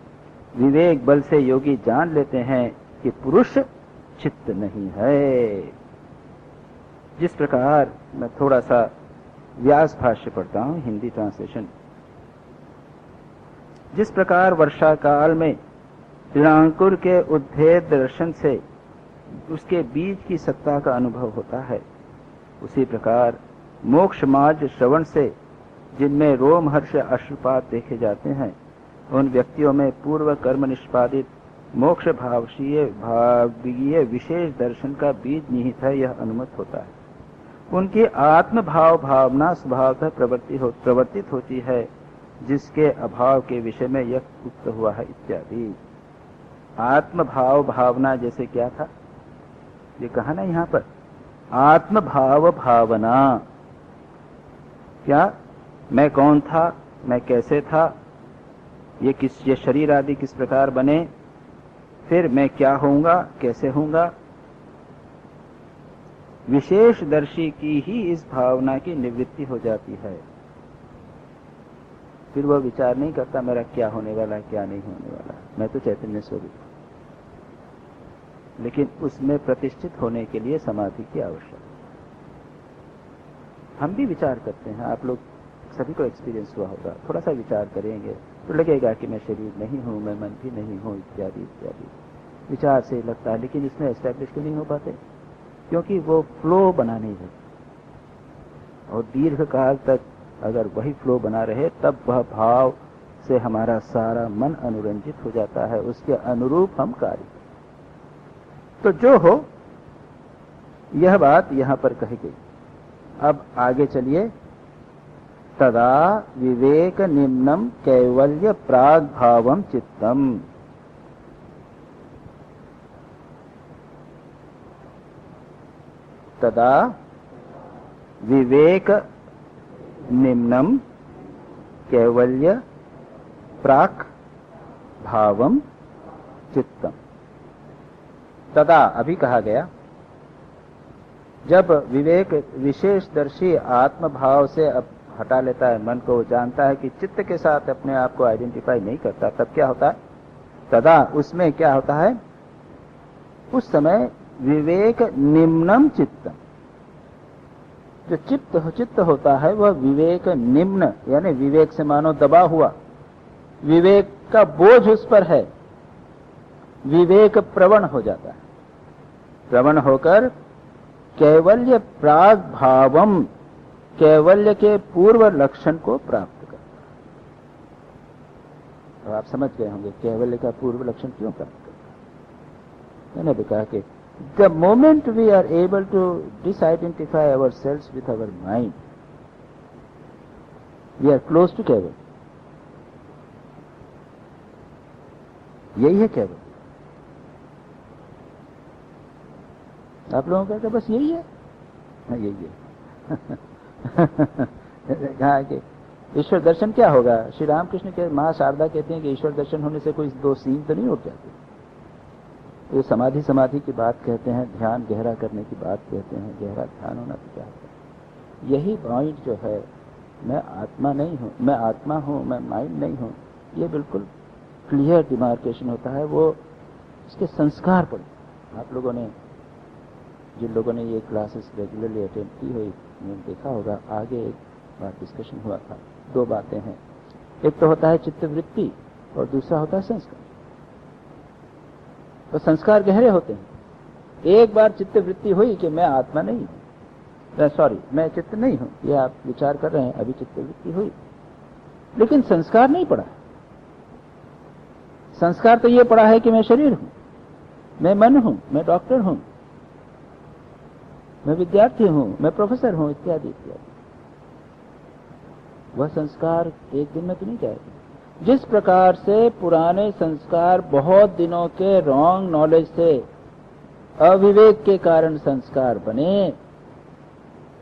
विवेक बल से योगी जान लेते हैं कि पुरुष चित्त नहीं है। जिस प्रकार मैं थोड़ा सा व्यास भाष्य पढ़ता हूं, हिंदी ट्रांसलेशन। जिस प्रकार वर्षा काल में ऋणांकुर के उद्भेद दर्शन से उसके बीज की सत्ता का अनुभव होता है, उसी प्रकार मोक्ष मार्ग श्रवण से जिनमें रोमहर्ष अश्रुपात देखे जाते हैं, उन व्यक्तियों में पूर्व कर्म निष्पादित मोक्ष भावीय विशेष दर्शन का बीज निहित है, यह अनुमत होता है। उनकी आत्म भाव भावना स्वभावतः प्रवर्तित होती है, जिसके अभाव के विषय में यह उक्त हुआ है इत्यादि। आत्म भाव भावना जैसे क्या था, ये कहा ना यहां पर, आत्म भाव भावना। क्या मैं कौन था, मैं कैसे था, ये शरीर आदि किस प्रकार बने, फिर मैं क्या होऊंगा, कैसे होऊंगा। विशेष दर्शी की ही इस भावना की निवृत्ति हो जाती है। फिर वह विचार नहीं करता मेरा क्या होने वाला, क्या नहीं होने वाला, मैं तो चैतन्य स्वरूप। लेकिन उसमें प्रतिष्ठित होने के लिए समाधि की आवश्यकता। हम भी विचार करते हैं, आप लोग सभी को एक्सपीरियंस हुआ होगा, थोड़ा सा विचार करेंगे तो लगेगा कि मैं शरीर नहीं हूं, मैं मन भी नहीं हूं, इत्यादि इत्यादि विचार से लगता है। लेकिन इसमें एस्टैब्लिश क्यों नहीं हो पाते? क्योंकि वो फ्लो बना नहीं है, और दीर्घ काल तक अगर वही फ्लो बना रहे तब वह भाव से हमारा सारा मन अनुरंजित हो जाता है, उसके अनुरूप हम कार्य। तो जो हो, यह बात यहां पर कही गई। अब आगे चलिए। तदा विवेक निम्नम कैवल्य प्राग भावम चित्तम। तदा विवेक निम्नम कैवल्य प्राक भावम चित्तम। तदा अभी कहा गया, जब विवेक विशेषदर्शी आत्मभाव से हटा लेता है मन को, जानता है कि चित्त के साथ अपने आप को आइडेंटिफाई नहीं करता, तब क्या होता है? तदा उसमें क्या होता है? उस समय विवेक निम्नम चित्तम, जो चित्त होता है वह विवेक निम्न, यानी विवेक से मानो दबा हुआ, विवेक का बोझ उस पर है, विवेक प्रवण हो जाता है। प्रवण होकर कैवल्य प्राग भावम, कैवल्य के पूर्व लक्षण को प्राप्त करता है। तो आप समझ गए होंगे कैवल्य का पूर्व लक्षण क्यों प्राप्त करता है। मैंने भी कहा कि the moment we are able to disidentify our selves with our mind, we are close to kaivalya. यही है कैवल्य। आप लोगों का बस यही है। हाँ, यही है। कहा कि ईश्वर दर्शन क्या होगा। श्री रामकृष्ण के मां शारदा कहते हैं कि ईश्वर दर्शन होने से कोई दो सीन तो नहीं उठ जाते। तो समाधि की बात कहते हैं, ध्यान गहरा करने की बात कहते हैं। गहरा ध्यान होना तो क्या है। यही पॉइंट जो है, मैं आत्मा नहीं हूं, मैं आत्मा हूं, मैं माइंड नहीं हूं, ये बिल्कुल क्लियर डिमार्केशन होता है। वो इसके संस्कार पर आप लोगों ने, जिन लोगों ने ये क्लासेस रेगुलरली अटेंड की हुई, देखा होगा। आगे एक बार डिस्कशन हुआ था। दो बातें हैं, एक तो होता है चित्तवृत्ति और दूसरा होता है संस्कार। तो संस्कार गहरे होते हैं। एक बार चित्तवृत्ति हुई कि मैं आत्मा नहीं हूं, सॉरी मैं चित्त नहीं हूं, ये आप विचार कर रहे हैं, अभी चित्तवृत्ति हुई, लेकिन संस्कार नहीं पड़ा। संस्कार तो ये पड़ा है कि मैं शरीर हूं, मैं मन हूं, मैं डॉक्टर हूं, मैं विद्यार्थी हूं, मैं प्रोफेसर हूं, इत्यादि इत्यादि। वह संस्कार एक दिन में तो नहीं जाएगा। जिस प्रकार से पुराने संस्कार बहुत दिनों के रॉन्ग नॉलेज से, अविवेक के कारण संस्कार बने,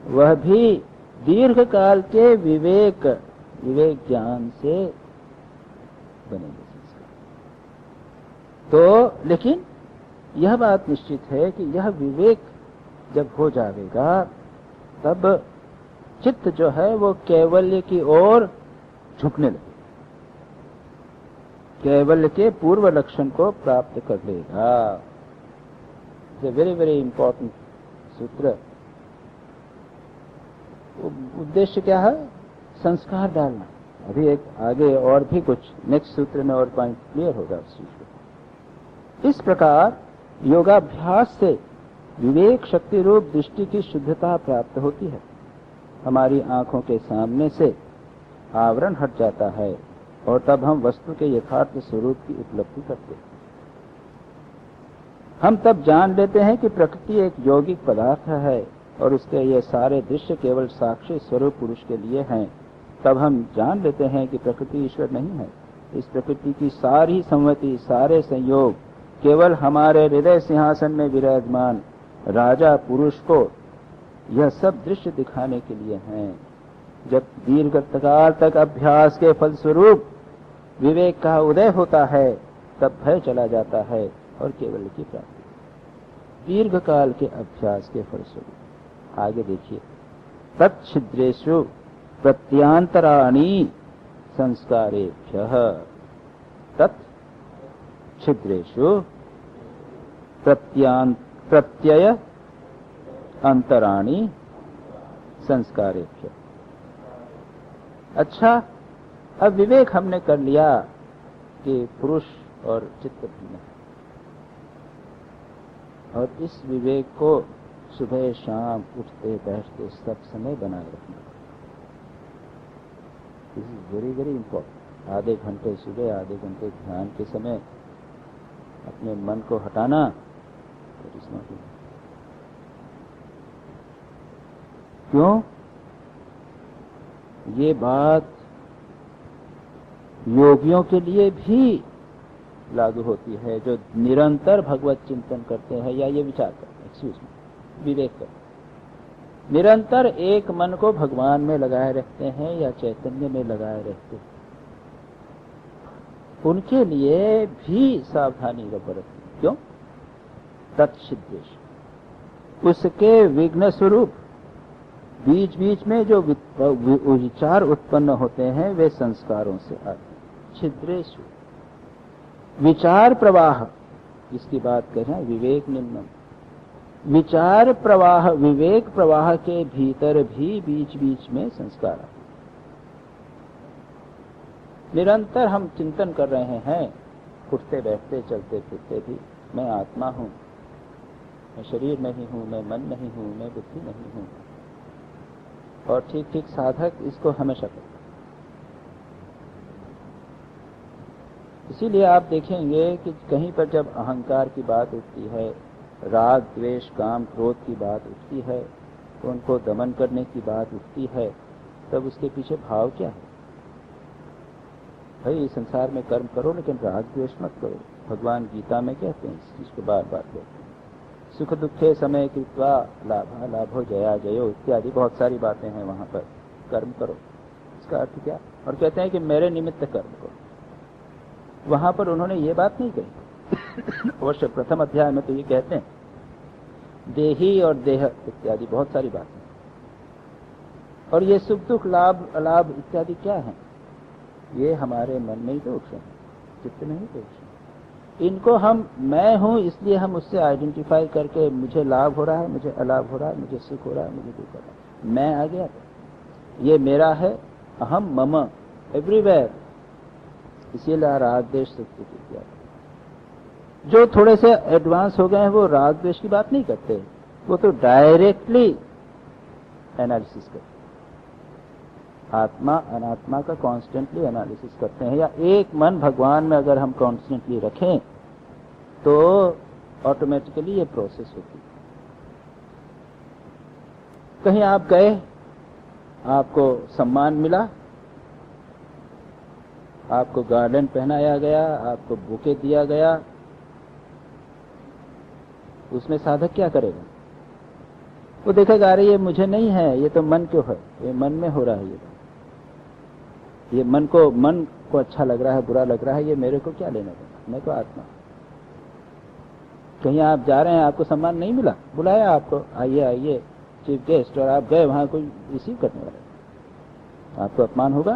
वह भी दीर्घ काल के विवेक ज्ञान से बनेंगे संस्कार। तो लेकिन यह बात निश्चित है कि यह विवेक जब हो जाएगा, तब चित्त जो है वो कैवल्य की ओर झुकने लगे, कैवल्य के पूर्व लक्षण को प्राप्त कर लेगा। वेरी वेरी इंपॉर्टेंट सूत्र। उद्देश्य क्या है? संस्कार डालना। अभी एक आगे और भी कुछ नेक्स्ट सूत्र में और पॉइंट क्लियर होगा उस चीज को। इस प्रकार योगाभ्यास से विवेक शक्ति रूप दृष्टि की शुद्धता प्राप्त होती है। हमारी आंखों के सामने से आवरण हट जाता है और तब हम वस्तु के यथार्थ स्वरूप की उपलब्धि करते हैं। हम तब जान लेते हैं कि प्रकृति एक यौगिक पदार्थ है और उसके ये सारे दृश्य केवल साक्षी स्वरूप पुरुष के लिए हैं। तब हम जान लेते हैं कि प्रकृति ईश्वर नहीं है। इस प्रकृति की सारी संवति, सारे संयोग केवल हमारे हृदय सिंहासन में विराजमान राजा पुरुष को यह सब दृश्य दिखाने के लिए हैं। जब दीर्घ काल तक अभ्यास के फलस्वरूप विवेक का उदय होता है, तब भय चला जाता है और केवल की प्राप्ति। दीर्घ काल के अभ्यास के फलस्वरूप आगे देखिए, तच्छिद्रेषु प्रत्यांतराणि संस्कारेभ्यः, तच्छिद्रेषु प्रत्यय अंतराणि संस्कारेभ्यः। अच्छा, अब विवेक हमने कर लिया कि पुरुष और चित्त भिन्न है, और इस विवेक को सुबह शाम उठते बैठते सब समय बनाए रखना। This is very very important. आधे घंटे सुबह, आधे घंटे ध्यान के समय अपने मन को हटाना, तो इस नॉट। क्यों? ये बात योगियों के लिए भी लागू होती है, जो निरंतर भगवत चिंतन करते हैं या ये विचार करते हैं, विवेक करते हैं, निरंतर एक मन को भगवान में लगाए रखते हैं या चैतन्य में लगाए रहते हैं, उनके लिए भी सावधानी बरतनी। क्यों? तत्सिद्धेश, उसके विघ्न स्वरूप बीच बीच में जो विचार उत्पन्न होते हैं वे संस्कारों से आते हैं। छिद्रेषु विचार प्रवाह, इसकी बात कर रहे हैं विवेक निम्नम। विचार प्रवाह, विवेक प्रवाह के भीतर भी बीच बीच में संस्कार आते। निरंतर हम चिंतन कर रहे हैं, उठते बैठते चलते फिरते भी, मैं आत्मा हूं, मैं शरीर नहीं हूं, मैं मन नहीं हूं, मैं बुद्धि नहीं हूं। और ठीक ठीक साधक इसको हमेशा करता है। इसीलिए आप देखेंगे कि कहीं पर जब अहंकार की बात उठती है, राग द्वेष काम क्रोध की बात उठती है, तो उनको दमन करने की बात उठती है, तब उसके पीछे भाव क्या है? भाई इस संसार में कर्म करो लेकिन राग द्वेष मत करो। भगवान गीता में कहते हैं इस चीज को बार बार कहते हैं, सुख दुखे समय कृत्वा लाभा लाभो जया जयो इत्यादि बहुत सारी बातें हैं वहां पर। कर्म करो, इसका अर्थ क्या? और कहते हैं कि मेरे निमित्त कर्म करो। वहां पर उन्होंने ये बात नहीं कही। अवश्य प्रथम अध्याय में तो ये कहते हैं देही और देह इत्यादि बहुत सारी बातें। और ये सुख दुख लाभ अलाभ इत्यादि क्या है? ये हमारे मन में ही तो उठ रहे हैं, चित्त में ही तो उठ रहे हैं। इनको हम मैं हूं इसलिए हम उससे आइडेंटिफाई करके मुझे लाभ हो रहा है, मुझे अलाभ हो रहा है, मुझे सुख हो रहा है, मुझे दुख हो रहा है, मैं आ गया, ये मेरा है, अहम मम एवरीवेयर। इसीलिए राग द्वेष सुख दुख इत्यादि। जो थोड़े से एडवांस हो गए हैं वो राग द्वेष की बात नहीं करते, वो तो डायरेक्टली एनालिसिस करते, आत्मा अनात्मा का कॉन्स्टेंटली एनालिसिस करते हैं। या एक मन भगवान में अगर हम कॉन्स्टेंटली रखें तो ऑटोमेटिकली ये प्रोसेस होती है। कहीं आप गए, आपको सम्मान मिला, आपको गार्डन पहनाया गया, आपको बुके दिया गया, उसमें साधक क्या करेगा? वो देखेगा अरे ये मुझे नहीं है, ये तो मन क्यों है, ये मन में हो रहा है, ये मन को अच्छा लग रहा है, बुरा लग रहा है, ये मेरे को क्या लेना देना, मैं तो आत्मा। कहीं आप जा रहे हैं, आपको सम्मान नहीं मिला, बुलाया आपको, आइए आइए चीफ गेस्ट, और आप गए वहां, कोई रिसीव करने वाला, आपको अपमान होगा।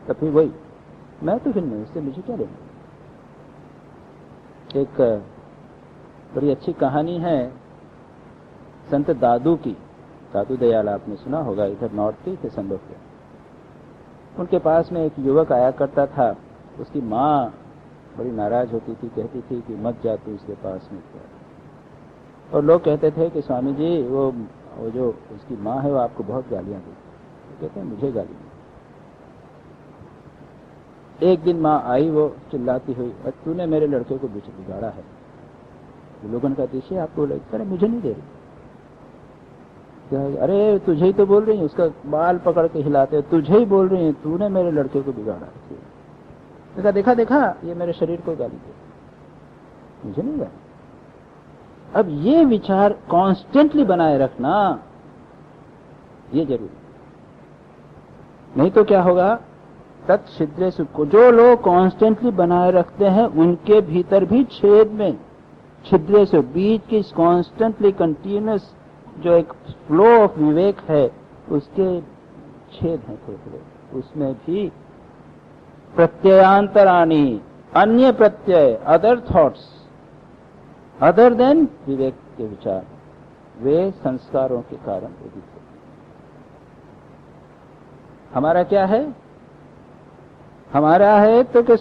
तो फिर वही मैं तो फिर नहीं, उससे मुझे क्या लेना। एक बड़ी अच्छी कहानी है संत दादू की, दादू दयाल आपने सुना होगा, इधर नॉर्थ के थे संभव के। उनके पास में एक युवक आया करता था, उसकी माँ बड़ी नाराज होती थी, कहती थी कि मत जा तू उसके पास में। और लोग कहते थे कि स्वामी जी वो जो उसकी माँ है वो आपको बहुत गालियां देती है। कहते हैं मुझे गाली नहीं। एक दिन माँ आई, वो चिल्लाती हुई, तूने मेरे लड़के को बिगाड़ा है। लोगों का दृश्य आपको लगता है मुझे नहीं दे रही, अरे तुझे ही तो बोल रही है, उसका बाल पकड़ के हिलाते, तुझे ही बोल रही है, तूने मेरे लड़के को बिगाड़ा। देखा देखा ये मेरे शरीर को गाली दे, मुझे नहीं गाली। अब ये विचार कॉन्स्टेंटली बनाए रखना ये जरूरी, नहीं तो क्या होगा, तत्छिद्रे को जो लोग कॉन्स्टेंटली बनाए रखते हैं उनके भीतर भी छेद में, छिद्रे से बीच की कॉन्स्टेंटली कंटिन्यूस जो एक फ्लो ऑफ विवेक है उसके छेद हैं थोड़े थोड़े, उसमें भी प्रत्ययांतराणी, अन्य प्रत्यय, अदर थॉट्स अदर देन विवेक के विचार, वे संस्कारों के कारण उदित होते। हमारा क्या है? हमारा है तो कि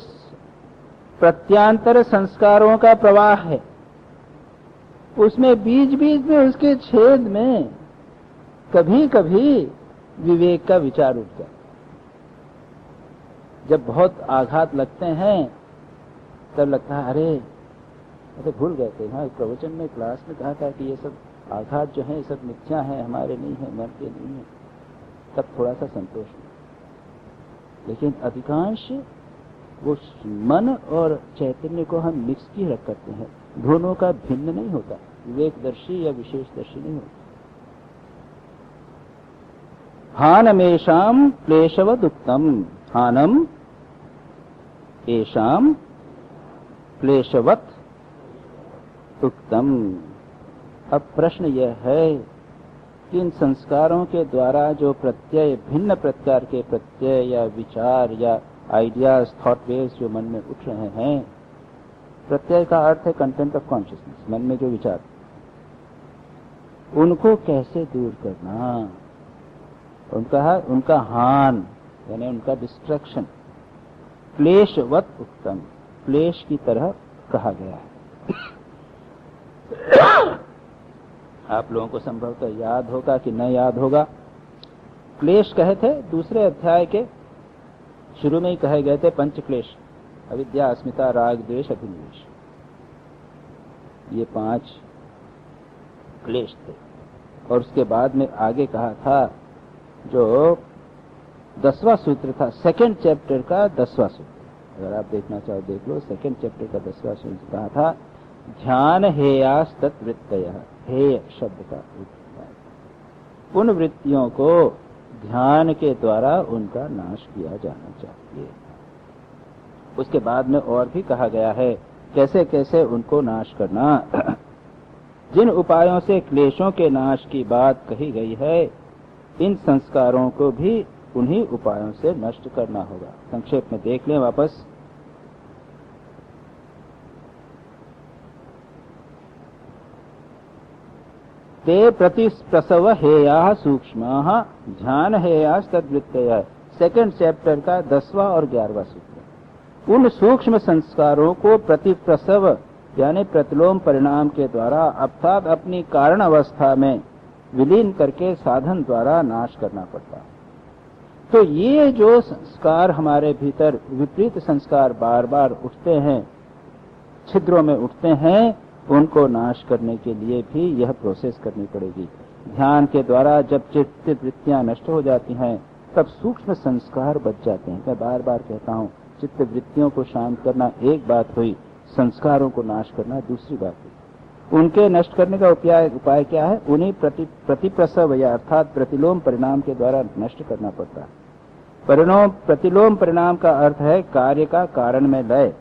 प्रत्यांतर संस्कारों का प्रवाह है, उसमें बीच बीच में उसके छेद में कभी कभी विवेक का विचार उठ जाता। जब बहुत आघात लगते हैं तब लगता है अरे भूल गए थे, हाँ प्रवचन में क्लास में कहा था कि ये सब आघात जो है ये सब मिथ्या है, हमारे नहीं है, मन के नहीं है, तब थोड़ा सा संतोष है। लेकिन अधिकांश वो मन और चैतन्य को हम मिक्स की रख करते हैं, दोनों का भिन्न नहीं होता, विवेकदर्शी या विशेषदर्शी नहीं होता। हानमेषाम क्लेशवद उक्तम, हानम एषाम क्लेशवत उक्तम। अब प्रश्न यह है कि इन संस्कारों के द्वारा जो प्रत्यय, भिन्न प्रकार के प्रत्यय या विचार या आइडियाज, थॉट वेव्स जो मन में उठ रहे हैं, प्रत्यय का अर्थ है कंटेंट ऑफ कॉन्शियसनेस, मन में जो विचार, उनको कैसे दूर करना, उनका हान यानी उनका डिस्ट्रक्शन, क्लेशवत उत्तम, क्लेश की तरह कहा गया है। आप लोगों को संभवतः याद होगा कि न याद होगा, क्लेश कहे थे दूसरे अध्याय के शुरू में ही कहे गए थे, पंच क्लेश, अविद्या, अस्मिता, राग, द्वेष, अभिनिवेश, ये 5 क्लेश थे। और उसके बाद में आगे कहा था, जो 10वां सूत्र था, सेकंड चैप्टर का 10वां सूत्र, अगर आप देखना चाहो देख लो, सेकंड चैप्टर का 10वां सूत्र कहा था, ध्यान हेयास तत्वृत्तयः, हेय शब्द का उन वृत्तियों को ध्यान के द्वारा उनका नाश किया जाना चाहिए। उसके बाद में और भी कहा गया है कैसे कैसे उनको नाश करना। जिन उपायों से क्लेशों के नाश की बात कही गई है, इन संस्कारों को भी उन्हीं उपायों से नष्ट करना होगा। संक्षेप में देख लें वापस। ते प्रतिप्रसव हेया सूक्ष्म ध्यान हेयास तद्वृत्तयः, सेकंड चैप्टर का 10वां और 11वां सूत्र। उन सूक्ष्म संस्कारों को प्रतिप्रसव यानी प्रतिलोम परिणाम के द्वारा अर्थात अपनी कारण अवस्था में विलीन करके साधन द्वारा नाश करना पड़ता है। तो ये जो संस्कार हमारे भीतर विपरीत संस्कार बार बार उठते हैं, छिद्रों में उठते हैं, उनको नाश करने के लिए भी यह प्रोसेस करनी पड़ेगी। ध्यान के द्वारा जब चित्त वृत्तियां नष्ट हो जाती हैं, तब सूक्ष्म संस्कार बच जाते हैं। मैं बार बार कहता हूं, चित्त वृत्तियों को शांत करना एक बात हुई, संस्कारों को नाश करना दूसरी बात हुई। उनके नष्ट करने का उपाय क्या है? उन्हीं प्रतिप्रसव या अर्थात प्रतिलोम परिणाम के द्वारा नष्ट करना पड़ता है। प्रतिलोम परिणाम का अर्थ है कार्य का कारण में लय।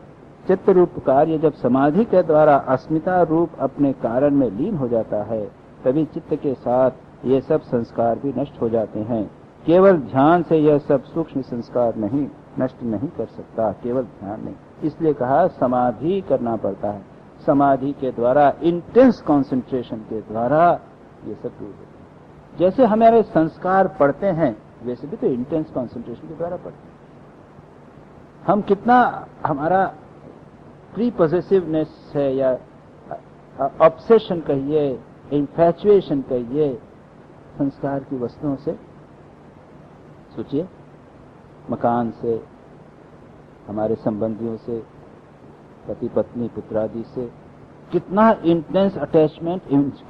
चित्त रूप कार्य जब समाधि के द्वारा अस्मिता रूप अपने कारण में लीन हो जाता है, तभी चित्त के साथ ये सब संस्कार भी नष्ट हो जाते हैं। केवल ध्यान से यह सब सूक्ष्म संस्कार नहीं नष्ट नहीं कर सकता, केवल ध्यान नहीं। इसलिए कहा समाधि करना पड़ता है। समाधि के द्वारा, इंटेंस कंसंट्रेशन के द्वारा ये सब दूर होते हैं। जैसे हमारे संस्कार पढ़ते हैं, वैसे भी तो इंटेंस कंसंट्रेशन के द्वारा पढ़ते हैं। हम कितना, हमारा प्री पॉसेसिवनेस है या ऑब्सेशन कहिए, इन्फैचुएशन कहिए संस्कार की वस्तुओं से। सोचिए, मकान से, हमारे संबंधियों से, पति पत्नी पुत्रादि से, कितना इंटेंस अटैचमेंट,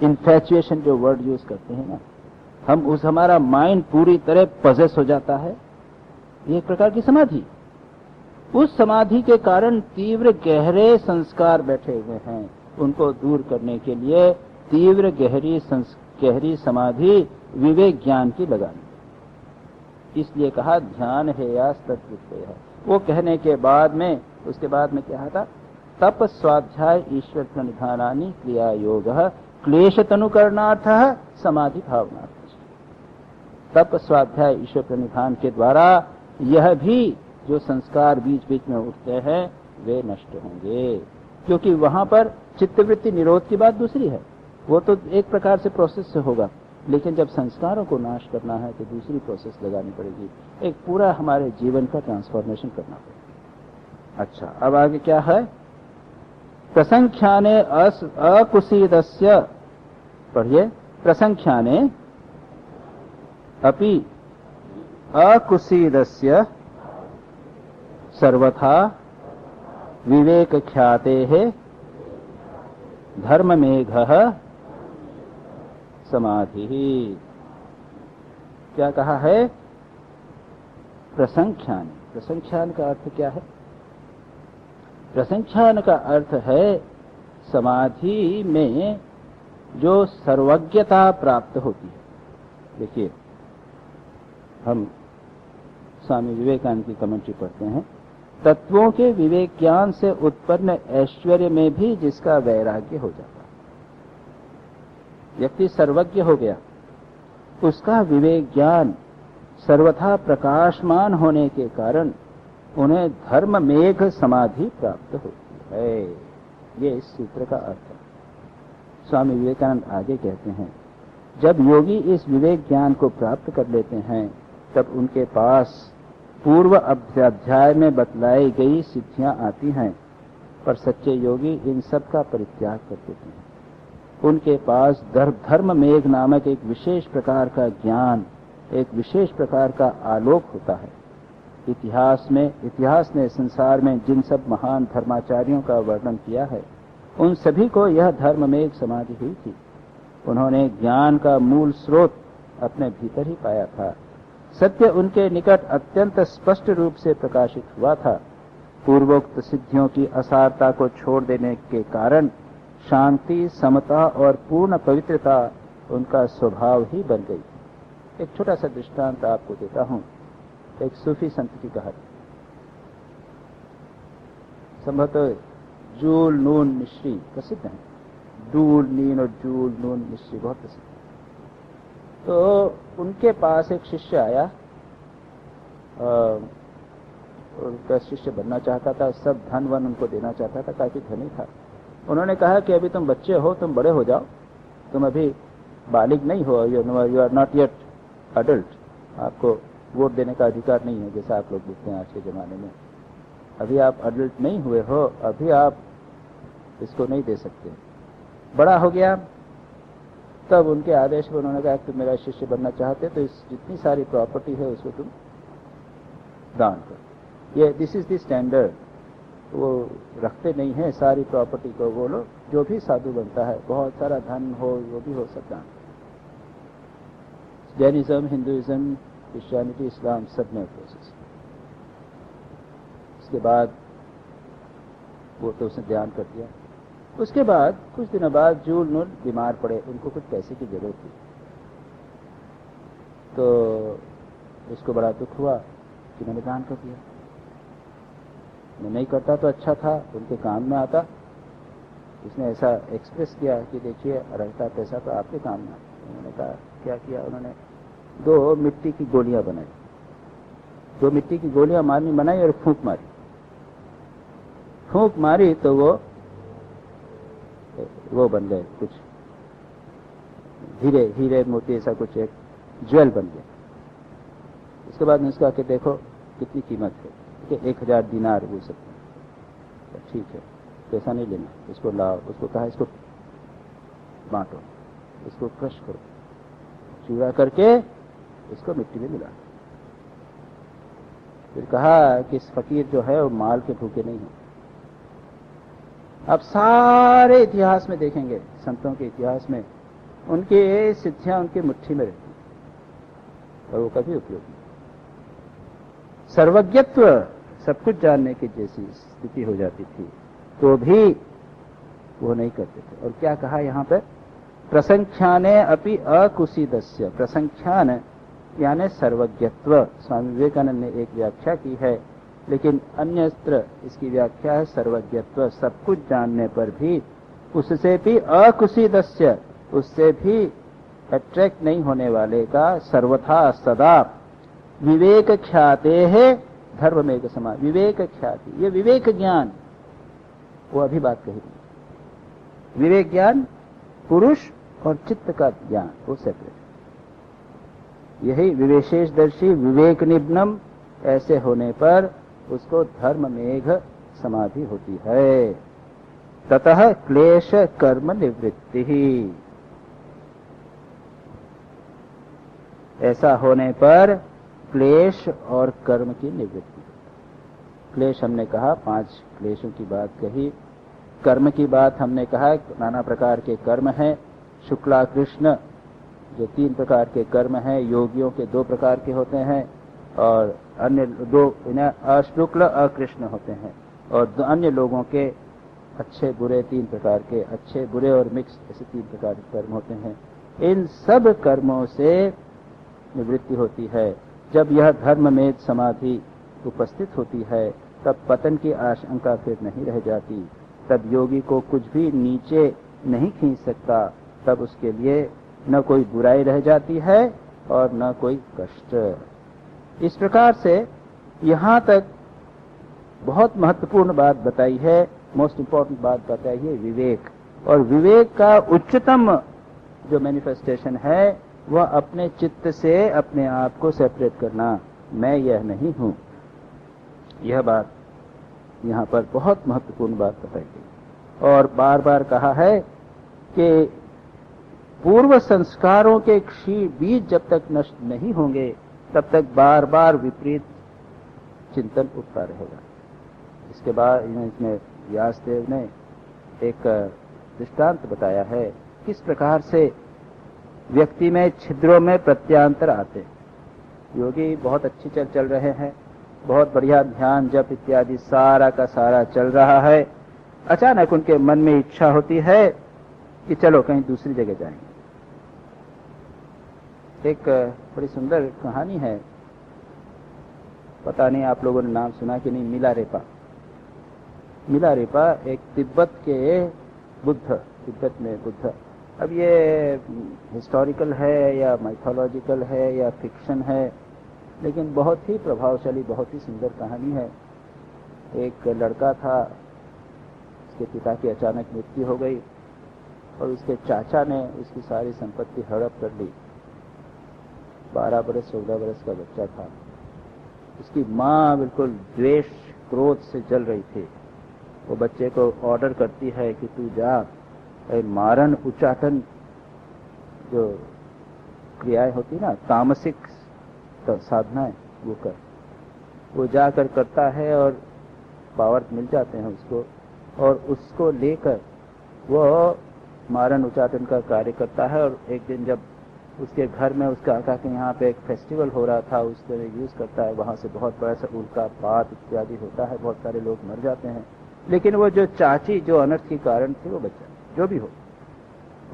इन्फैचुएशन जो वर्ड यूज करते हैं ना, हम उस हमारा माइंड पूरी तरह पजेस हो जाता है। ये एक प्रकार की समाधि। उस समाधि के कारण तीव्र गहरे संस्कार बैठे हुए हैं, उनको दूर करने के लिए तीव्र गहरी समाधि विवेक ज्ञान की लगानी। इसलिए कहा ध्यान हेयास तद्वृत्तयः। वो कहने के बाद में, उसके बाद में क्या था? तप स्वाध्याय ईश्वर प्रणिधानानि क्रिया योगः क्लेश तनुकरणार्थः समाधि भावनार्थ। तप स्वाध्याय ईश्वर प्रणिधान के द्वारा यह भी जो संस्कार बीच बीच में उठते हैं वे नष्ट होंगे, क्योंकि वहां पर चित्तवृत्ति निरोध की बात दूसरी है। वो तो एक प्रकार से प्रोसेस से होगा, लेकिन जब संस्कारों को नाश करना है तो दूसरी प्रोसेस लगानी पड़ेगी। एक पूरा हमारे जीवन का ट्रांसफॉर्मेशन करना पड़ेगा। अच्छा, अब आगे क्या है? प्रसंख्याने अकुसीदस्य, पढ़िए, प्रसंख्याने अपि अकुसीदस्य सर्वथा विवेक ख्यातेः धर्ममेघः समाधि। क्या कहा है? प्रसंख्यान। प्रसंख्यान का अर्थ क्या है? प्रसंख्यान का अर्थ है समाधि में जो सर्वज्ञता प्राप्त होती है। देखिए, हम स्वामी विवेकानंद की कमेंट्री पढ़ते हैं, तत्वों के विवेक ज्ञान से उत्पन्न ऐश्वर्य में भी जिसका वैराग्य हो जाता है, व्यक्ति सर्वज्ञ हो गया, उसका विवेक ज्ञान सर्वथा प्रकाशमान होने के कारण उन्हें धर्म मेघ समाधि प्राप्त होती है। ये इस सूत्र का अर्थ है। स्वामी विवेकानंद आगे कहते हैं, जब योगी इस विवेक ज्ञान को प्राप्त कर लेते हैं, तब उनके पास पूर्व अध्याय में बतलाई गई सिद्धियां आती हैं, पर सच्चे योगी इन सब का परित्याग कर देते हैं। उनके पास धर्म मेघ नामक एक विशेष प्रकार का ज्ञान एक विशेष प्रकार का आलोक होता है। इतिहास ने संसार में जिन सब महान धर्माचार्यों का वर्णन किया है, उन सभी को यह धर्म में एक समाधि हुई थी। उन्होंने ज्ञान का मूल स्रोत अपने भीतर ही पाया था। सत्य उनके निकट अत्यंत स्पष्ट रूप से प्रकाशित हुआ था। पूर्वोक्त सिद्धियों की असारता को छोड़ देने के कारण शांति, समता और पूर्ण पवित्रता उनका स्वभाव ही बन गई। एक छोटा सा दृष्टांत आपको देता हूं। एक सूफी संत की कहानी। संभवतः जूल नून मिश्री प्रसिद्ध हैं। डूल नीन और जूल नून मिश्री बहुत प्रसिद्ध है। तो उनके पास एक शिष्य आया, उनका शिष्य बनना चाहता था, सब धन वन उनको देना चाहता था, काफी धनी था। उन्होंने कहा कि अभी तुम बच्चे हो, तुम बड़े हो जाओ, तुम अभी बालिग नहीं हो, you are not yet adult, आपको वोट देने का अधिकार नहीं है जैसा आप लोग बोलते हैं आज के जमाने में। अभी आप अडल्ट नहीं हुए हो, अभी आप इसको नहीं दे सकते। बड़ा हो गया तब उनके आदेश पर उन्होंने कहा तुम मेरा शिष्य बनना चाहते तो इस जितनी सारी प्रॉपर्टी है उसको तुम दान करो। ये दिस इज द स्टैंडर्ड। वो रखते नहीं है सारी प्रॉपर्टी को, वो लोग जो भी साधु बनता है, बहुत सारा धन हो, वो भी हो सकता है। जैनिज्म, हिंदुइज्म, क्रिश्चियनिटी, इस्लाम सब में प्रोसेस। उसके बाद वो तो उसने ध्यान कर दिया। उसके बाद कुछ दिनों बाद जूल नूल बीमार पड़े, उनको कुछ पैसे की जरूरत थी। तो उसको बड़ा दुख हुआ कि मैंने दान कर दिया। मैं नहीं करता तो अच्छा था, उनके काम में आता। उसने ऐसा एक्सप्रेस किया कि देखिए रहता पैसा तो आपके काम में आता। उन्होंने कहा क्या किया? उन्होंने 2 मिट्टी की गोलियां बनाई, 2 मिट्टी की गोलियां बनाई और फूंक मारी। फूंक मारी तो वो बन गए कुछ हीरे मोती, ऐसा कुछ एक ज्वेल बन गया। उसके बाद उसने कहा कि देखो कितनी कीमत है, कि 1000 दिनार बोल सकते हैं। तो ठीक है, पैसा नहीं लेना, इसको लाओ। उसको कहा इसको बांटो, इसको क्रश करो, चूरा करके इसको मिट्टी में मिला। फिर कहा कि इस फकीर जो है वो माल के भूखे नहीं है। आप सारे इतिहास में देखेंगे, संतों के इतिहास में उनकी सिद्धियां उनकी मुट्ठी में रहती और वो कभी उपयोग नहीं। सर्वज्ञत्व, सब कुछ जानने की जैसी स्थिति हो जाती थी तो भी वो नहीं करते थे। और क्या कहा यहाँ पर? प्रसंख्याने अपि अकुसीदस्य। प्रसंख्यान यानी सर्वज्ञत्व। स्वामी विवेकानंद ने एक व्याख्या की है, लेकिन अन्यत्र इसकी व्याख्या है सर्वज्ञत्व। सब कुछ जानने पर भी उससे भी अकुसीदस्य, उससे भी अट्रैक्ट नहीं होने वाले का सर्वथा सदा विवेक ख्याते है धर्म में एक समान। विवेक ख्याति, ये विवेक ज्ञान, वो अभी बात कही थी। विवेक ज्ञान पुरुष और चित्त का ज्ञान, वो सेपरेट। यही विवेशेषदर्शी विवेक निब्नम, ऐसे होने पर उसको धर्म मेघ समाधि होती है। ततः क्लेश कर्म निवृत्ति ही। ऐसा होने पर क्लेश और कर्म की निवृत्ति। क्लेश हमने कहा 5 क्लेशों की बात कही। कर्म की बात हमने कहा नाना प्रकार के कर्म हैं। शुक्ला कृष्ण जो 3 प्रकार के कर्म हैं, योगियों के 2 प्रकार के होते हैं और अन्य 2 अशुक्ल अकृष्ण होते हैं। और अन्य लोगों के अच्छे बुरे 3 प्रकार के, अच्छे बुरे और मिक्स, ऐसे 3 प्रकार के कर्म होते हैं। इन सब कर्मों से निवृत्ति होती है। जब यह धर्म में समाधि उपस्थित होती है तब पतन की आशंका फिर नहीं रह जाती। तब योगी को कुछ भी नीचे नहीं खींच सकता। तब उसके लिए न कोई बुराई रह जाती है और न कोई कष्ट। इस प्रकार से यहां तक बहुत महत्वपूर्ण बात बताई है, मोस्ट इंपॉर्टेंट बात बताई है विवेक। और विवेक का उच्चतम जो मैनिफेस्टेशन है वह अपने चित्त से अपने आप को सेपरेट करना, मैं यह नहीं हूं। यह बात यहां पर बहुत महत्वपूर्ण बात बताई गई और बार बार कहा है कि पूर्व संस्कारों के बीज जब तक नष्ट नहीं होंगे तब तक बार बार विपरीत चिंतन उठता रहेगा। इसके बाद इसमें व्यासदेव ने एक दृष्टांत बताया है किस प्रकार से व्यक्ति में छिद्रों में प्रत्यांतर आते। योगी बहुत अच्छी चल रहे हैं, बहुत बढ़िया ध्यान जप इत्यादि सारा का सारा चल रहा है, अचानक उनके मन में इच्छा होती है कि चलो कहीं दूसरी जगह जाएंगे। एक बड़ी सुंदर कहानी है, पता नहीं आप लोगों ने नाम सुना कि नहीं, मिलारेपा। मिलारेपा एक तिब्बत के बुद्ध, तिब्बत में बुद्ध। अब ये हिस्टोरिकल है या माइथोलॉजिकल है या फिक्शन है, लेकिन बहुत ही प्रभावशाली, बहुत ही सुंदर कहानी है। एक लड़का था, उसके पिता की अचानक मृत्यु हो गई और उसके चाचा ने उसकी सारी संपत्ति हड़प कर ली। 12 बरस 14 बरस का बच्चा था। उसकी माँ बिल्कुल द्वेष क्रोध से जल रही थी। वो बच्चे को ऑर्डर करती है कि तू जा, मारन उच्चाटन जो क्रियाएं होती ना, तामसिक साधनाएं, वो कर। वो जाकर करता है और पावर मिल जाते हैं उसको, और उसको लेकर वो मारन उच्चाटन का कार्य करता है। और एक दिन जब उसके घर में उसका आका के यहाँ पे एक फेस्टिवल हो रहा था, उसको यूज करता है, वहां से बहुत बड़ा सा उल्का पात इत्यादि होता है, बहुत सारे लोग मर जाते हैं। लेकिन वो जो चाची जो अनर्थ की कारण थी, वो बच्चा जो भी हो,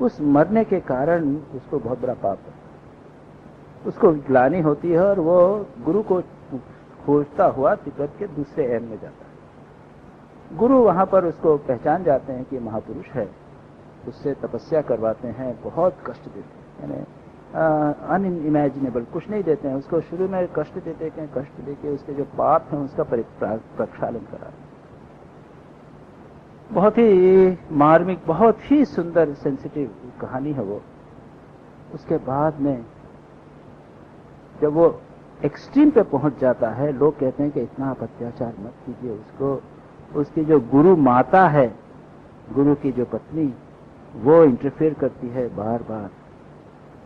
उस मरने के कारण उसको बहुत बड़ा पाप है, उसको ग्लानि होती है और वो गुरु को खोजता हुआ तिब्बत के दूसरे एंड में जाता है। गुरु वहां पर उसको पहचान जाते हैं कि महापुरुष है, उससे तपस्या करवाते हैं, बहुत कष्ट देते हैं, यानी अनइमेजिनेबल कुछ नहीं देते हैं उसको। शुरू में कष्ट देते हैं, कष्ट देके उसके जो पाप हैं उसका प्रक्षालन कराते हैं। बहुत ही मार्मिक, बहुत ही सुंदर सेंसिटिव कहानी है वो। उसके बाद में जब वो एक्सट्रीम पे पहुंच जाता है, लोग कहते हैं कि इतना आप अत्याचार मत कीजिए उसको। उसकी जो गुरु माता है, गुरु की जो पत्नी, वो इंटरफेयर करती है बार बार,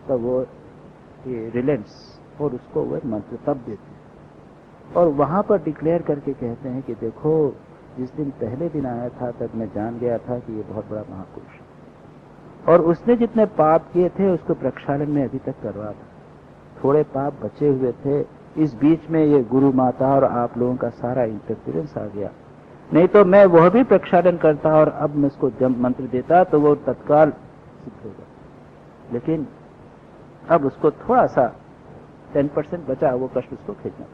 तब वो रिलेंट्स और उसको वह मंत्र तब देते हैं। और वहां पर डिक्लेयर करके कहते हैं कि देखो, जिस दिन पहले दिन आया था तब मैं जान गया था कि ये बहुत बड़ा महापुरुष है, और उसने जितने पाप किए थे उसको प्रक्षालन में अभी तक करवा था। थोड़े पाप बचे हुए थे, इस बीच में ये गुरु माता और आप लोगों का सारा इंटरफेरेंस आ गया, नहीं तो मैं वह भी प्रक्षालन करता और अब मैं उसको जब मंत्र देता तो वो तत्काल सिद्ध होगा। लेकिन अब उसको थोड़ा सा 10% बचा, वो कष्ट उसको खींचना।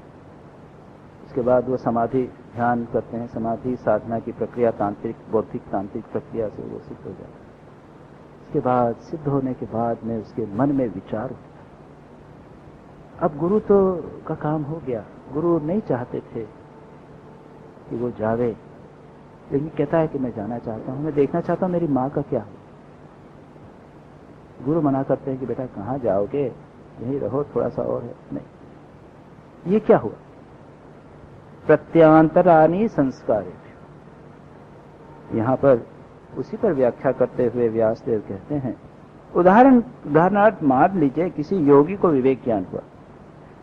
उसके बाद वो समाधि ध्यान करते हैं, समाधि साधना की प्रक्रिया, तांत्रिक बौद्धिक तांत्रिक प्रक्रिया से वो सिद्ध हो जाता है। उसके बाद सिद्ध होने के बाद में उसके मन में विचार उठता है। अब गुरु तो का काम हो गया, गुरु नहीं चाहते थे कि वो जावे, लेकिन कहता है कि मैं जाना चाहता हूं, मैं देखना चाहता हूं मेरी माँ का क्या हो। गुरु मना करते हैं कि बेटा कहाँ जाओगे, यहीं रहो, थोड़ा सा और है। नहीं, ये क्या हुआ? प्रत्यांतरानी संस्कार। यहां पर उसी पर व्याख्या करते हुए व्यासदेव कहते हैं, उदाहरणार्थ मान लीजिए किसी योगी को विवेक ज्ञान हुआ,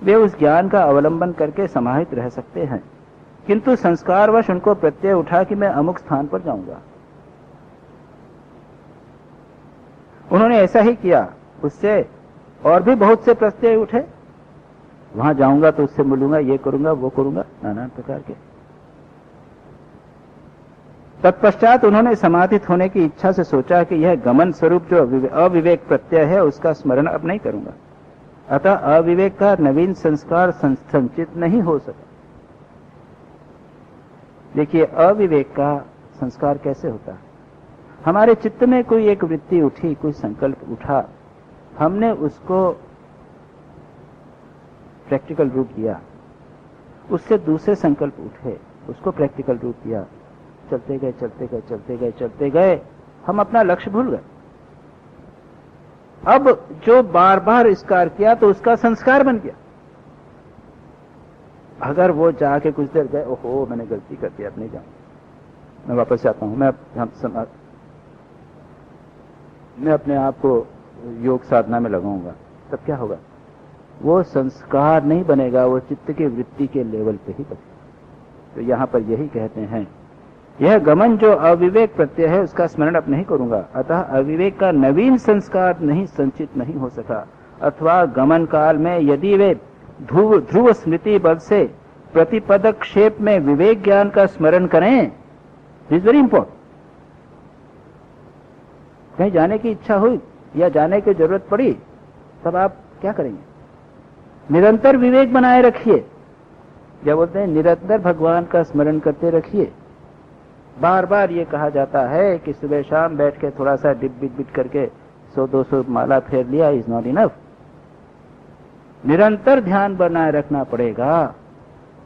वे उस ज्ञान का अवलंबन करके समाहित रह सकते हैं, किंतु संस्कारवश उनको प्रत्यय उठा कि मैं अमुक स्थान पर जाऊंगा। उन्होंने ऐसा ही किया, उससे और भी बहुत से प्रत्यय उठे, वहां जाऊंगा तो उससे मिलूंगा, ये करूंगा वो करूंगा, नाना प्रकार के। तत्पश्चात उन्होंने समाधित होने की इच्छा से सोचा कि यह गमन स्वरूप जो अविवेक प्रत्यय है उसका स्मरण अब नहीं करूंगा, अतः अविवेक का नवीन संस्कार संचित नहीं हो सका। देखिए, अविवेक का संस्कार कैसे होता है? हमारे चित्त में कोई एक वृत्ति उठी, कोई संकल्प उठा, हमने उसको प्रैक्टिकल रूप दिया, उससे दूसरे संकल्प उठे, उसको प्रैक्टिकल रूप दिया, चलते गए चलते गए चलते गए चलते गए, हम अपना लक्ष्य भूल गए। अब जो बार बार इसकार किया तो उसका संस्कार बन गया। अगर वो जाके कुछ देर गए, ओहो मैंने गलती कर दी, अब नहीं जाऊंगा, मैं वापस जाता हूं, मैं अपने आप को योग साधना में लगाऊंगा, तब क्या होगा? वो संस्कार नहीं बनेगा, वो चित्त की वृत्ति के लेवल पे ही बनेगा। तो यहां पर यही कहते हैं, यह गमन जो अविवेक प्रत्यय है उसका स्मरण अब नहीं करूंगा, अतः अविवेक का नवीन संस्कार नहीं संचित नहीं हो सका, अथवा गमन काल में यदि वे ध्रुव स्मृति बल से प्रतिपदक्षेप में विवेक ज्ञान का स्मरण करें, इज वेरी इंपॉर्टेंट। कहीं जाने की इच्छा हुई या जाने की जरूरत पड़ी, तब आप क्या करेंगे? निरंतर विवेक बनाए रखिए। जब बोलते हैं निरंतर भगवान का स्मरण करते रखिए, बार बार ये कहा जाता है कि सुबह शाम बैठ के थोड़ा सा डिप बिट करके 100-200 माला फेर लिया इज नॉट इनफ। निरंतर ध्यान बनाए रखना पड़ेगा,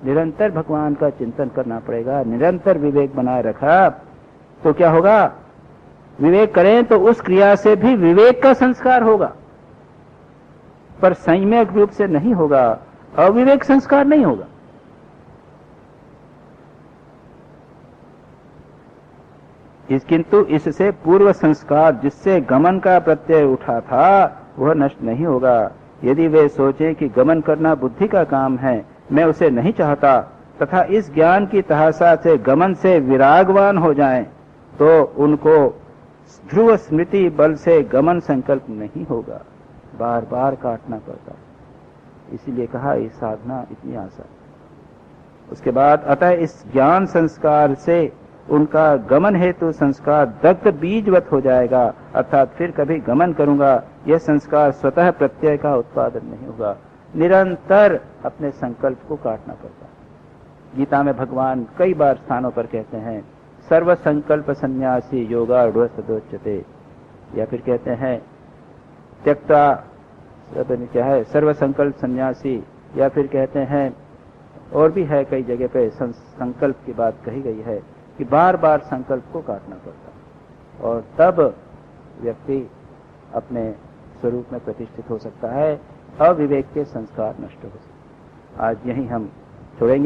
निरंतर भगवान का चिंतन करना पड़ेगा, निरंतर विवेक बनाए रखा तो क्या होगा? विवेक करें तो उस क्रिया से भी विवेक का संस्कार होगा, पर संयमक रूप से नहीं होगा, अविवेक संस्कार नहीं होगा। किंतु इससे पूर्व संस्कार जिससे गमन का प्रत्यय उठा था वह नष्ट नहीं होगा। यदि वे सोचें कि गमन करना बुद्धि का काम है, मैं उसे नहीं चाहता, तथा इस ज्ञान की तहासा से गमन से विरागवान हो जाएं, तो उनको ध्रुव स्मृति बल से गमन संकल्प नहीं होगा, बार बार काटना पड़ता। इसीलिए कहा ये साधना इतनी आसान। उसके बाद अतः इस ज्ञान संस्कार से उनका गमन हेतु संस्कार दग्ध बीजवत हो जाएगा, अर्थात फिर कभी गमन करूंगा यह संस्कार स्वतः प्रत्यय का उत्पादन नहीं होगा। निरंतर अपने संकल्प को काटना पड़ता है। गीता में भगवान कई बार स्थानों पर कहते हैं सर्व संकल्प संन्यासी योगारूढ़ सदोच्यते, या फिर कहते हैं त्यक्ता क्या है सर्व संकल्प संन्यासी, या फिर कहते हैं और भी है कई जगह पे संकल्प की बात कही गई है कि बार बार संकल्प को काटना पड़ता है और तब व्यक्ति अपने स्वरूप में प्रतिष्ठित हो सकता है, अविवेक के संस्कार नष्ट हो सकते। आज यही हम छोड़ेंगे।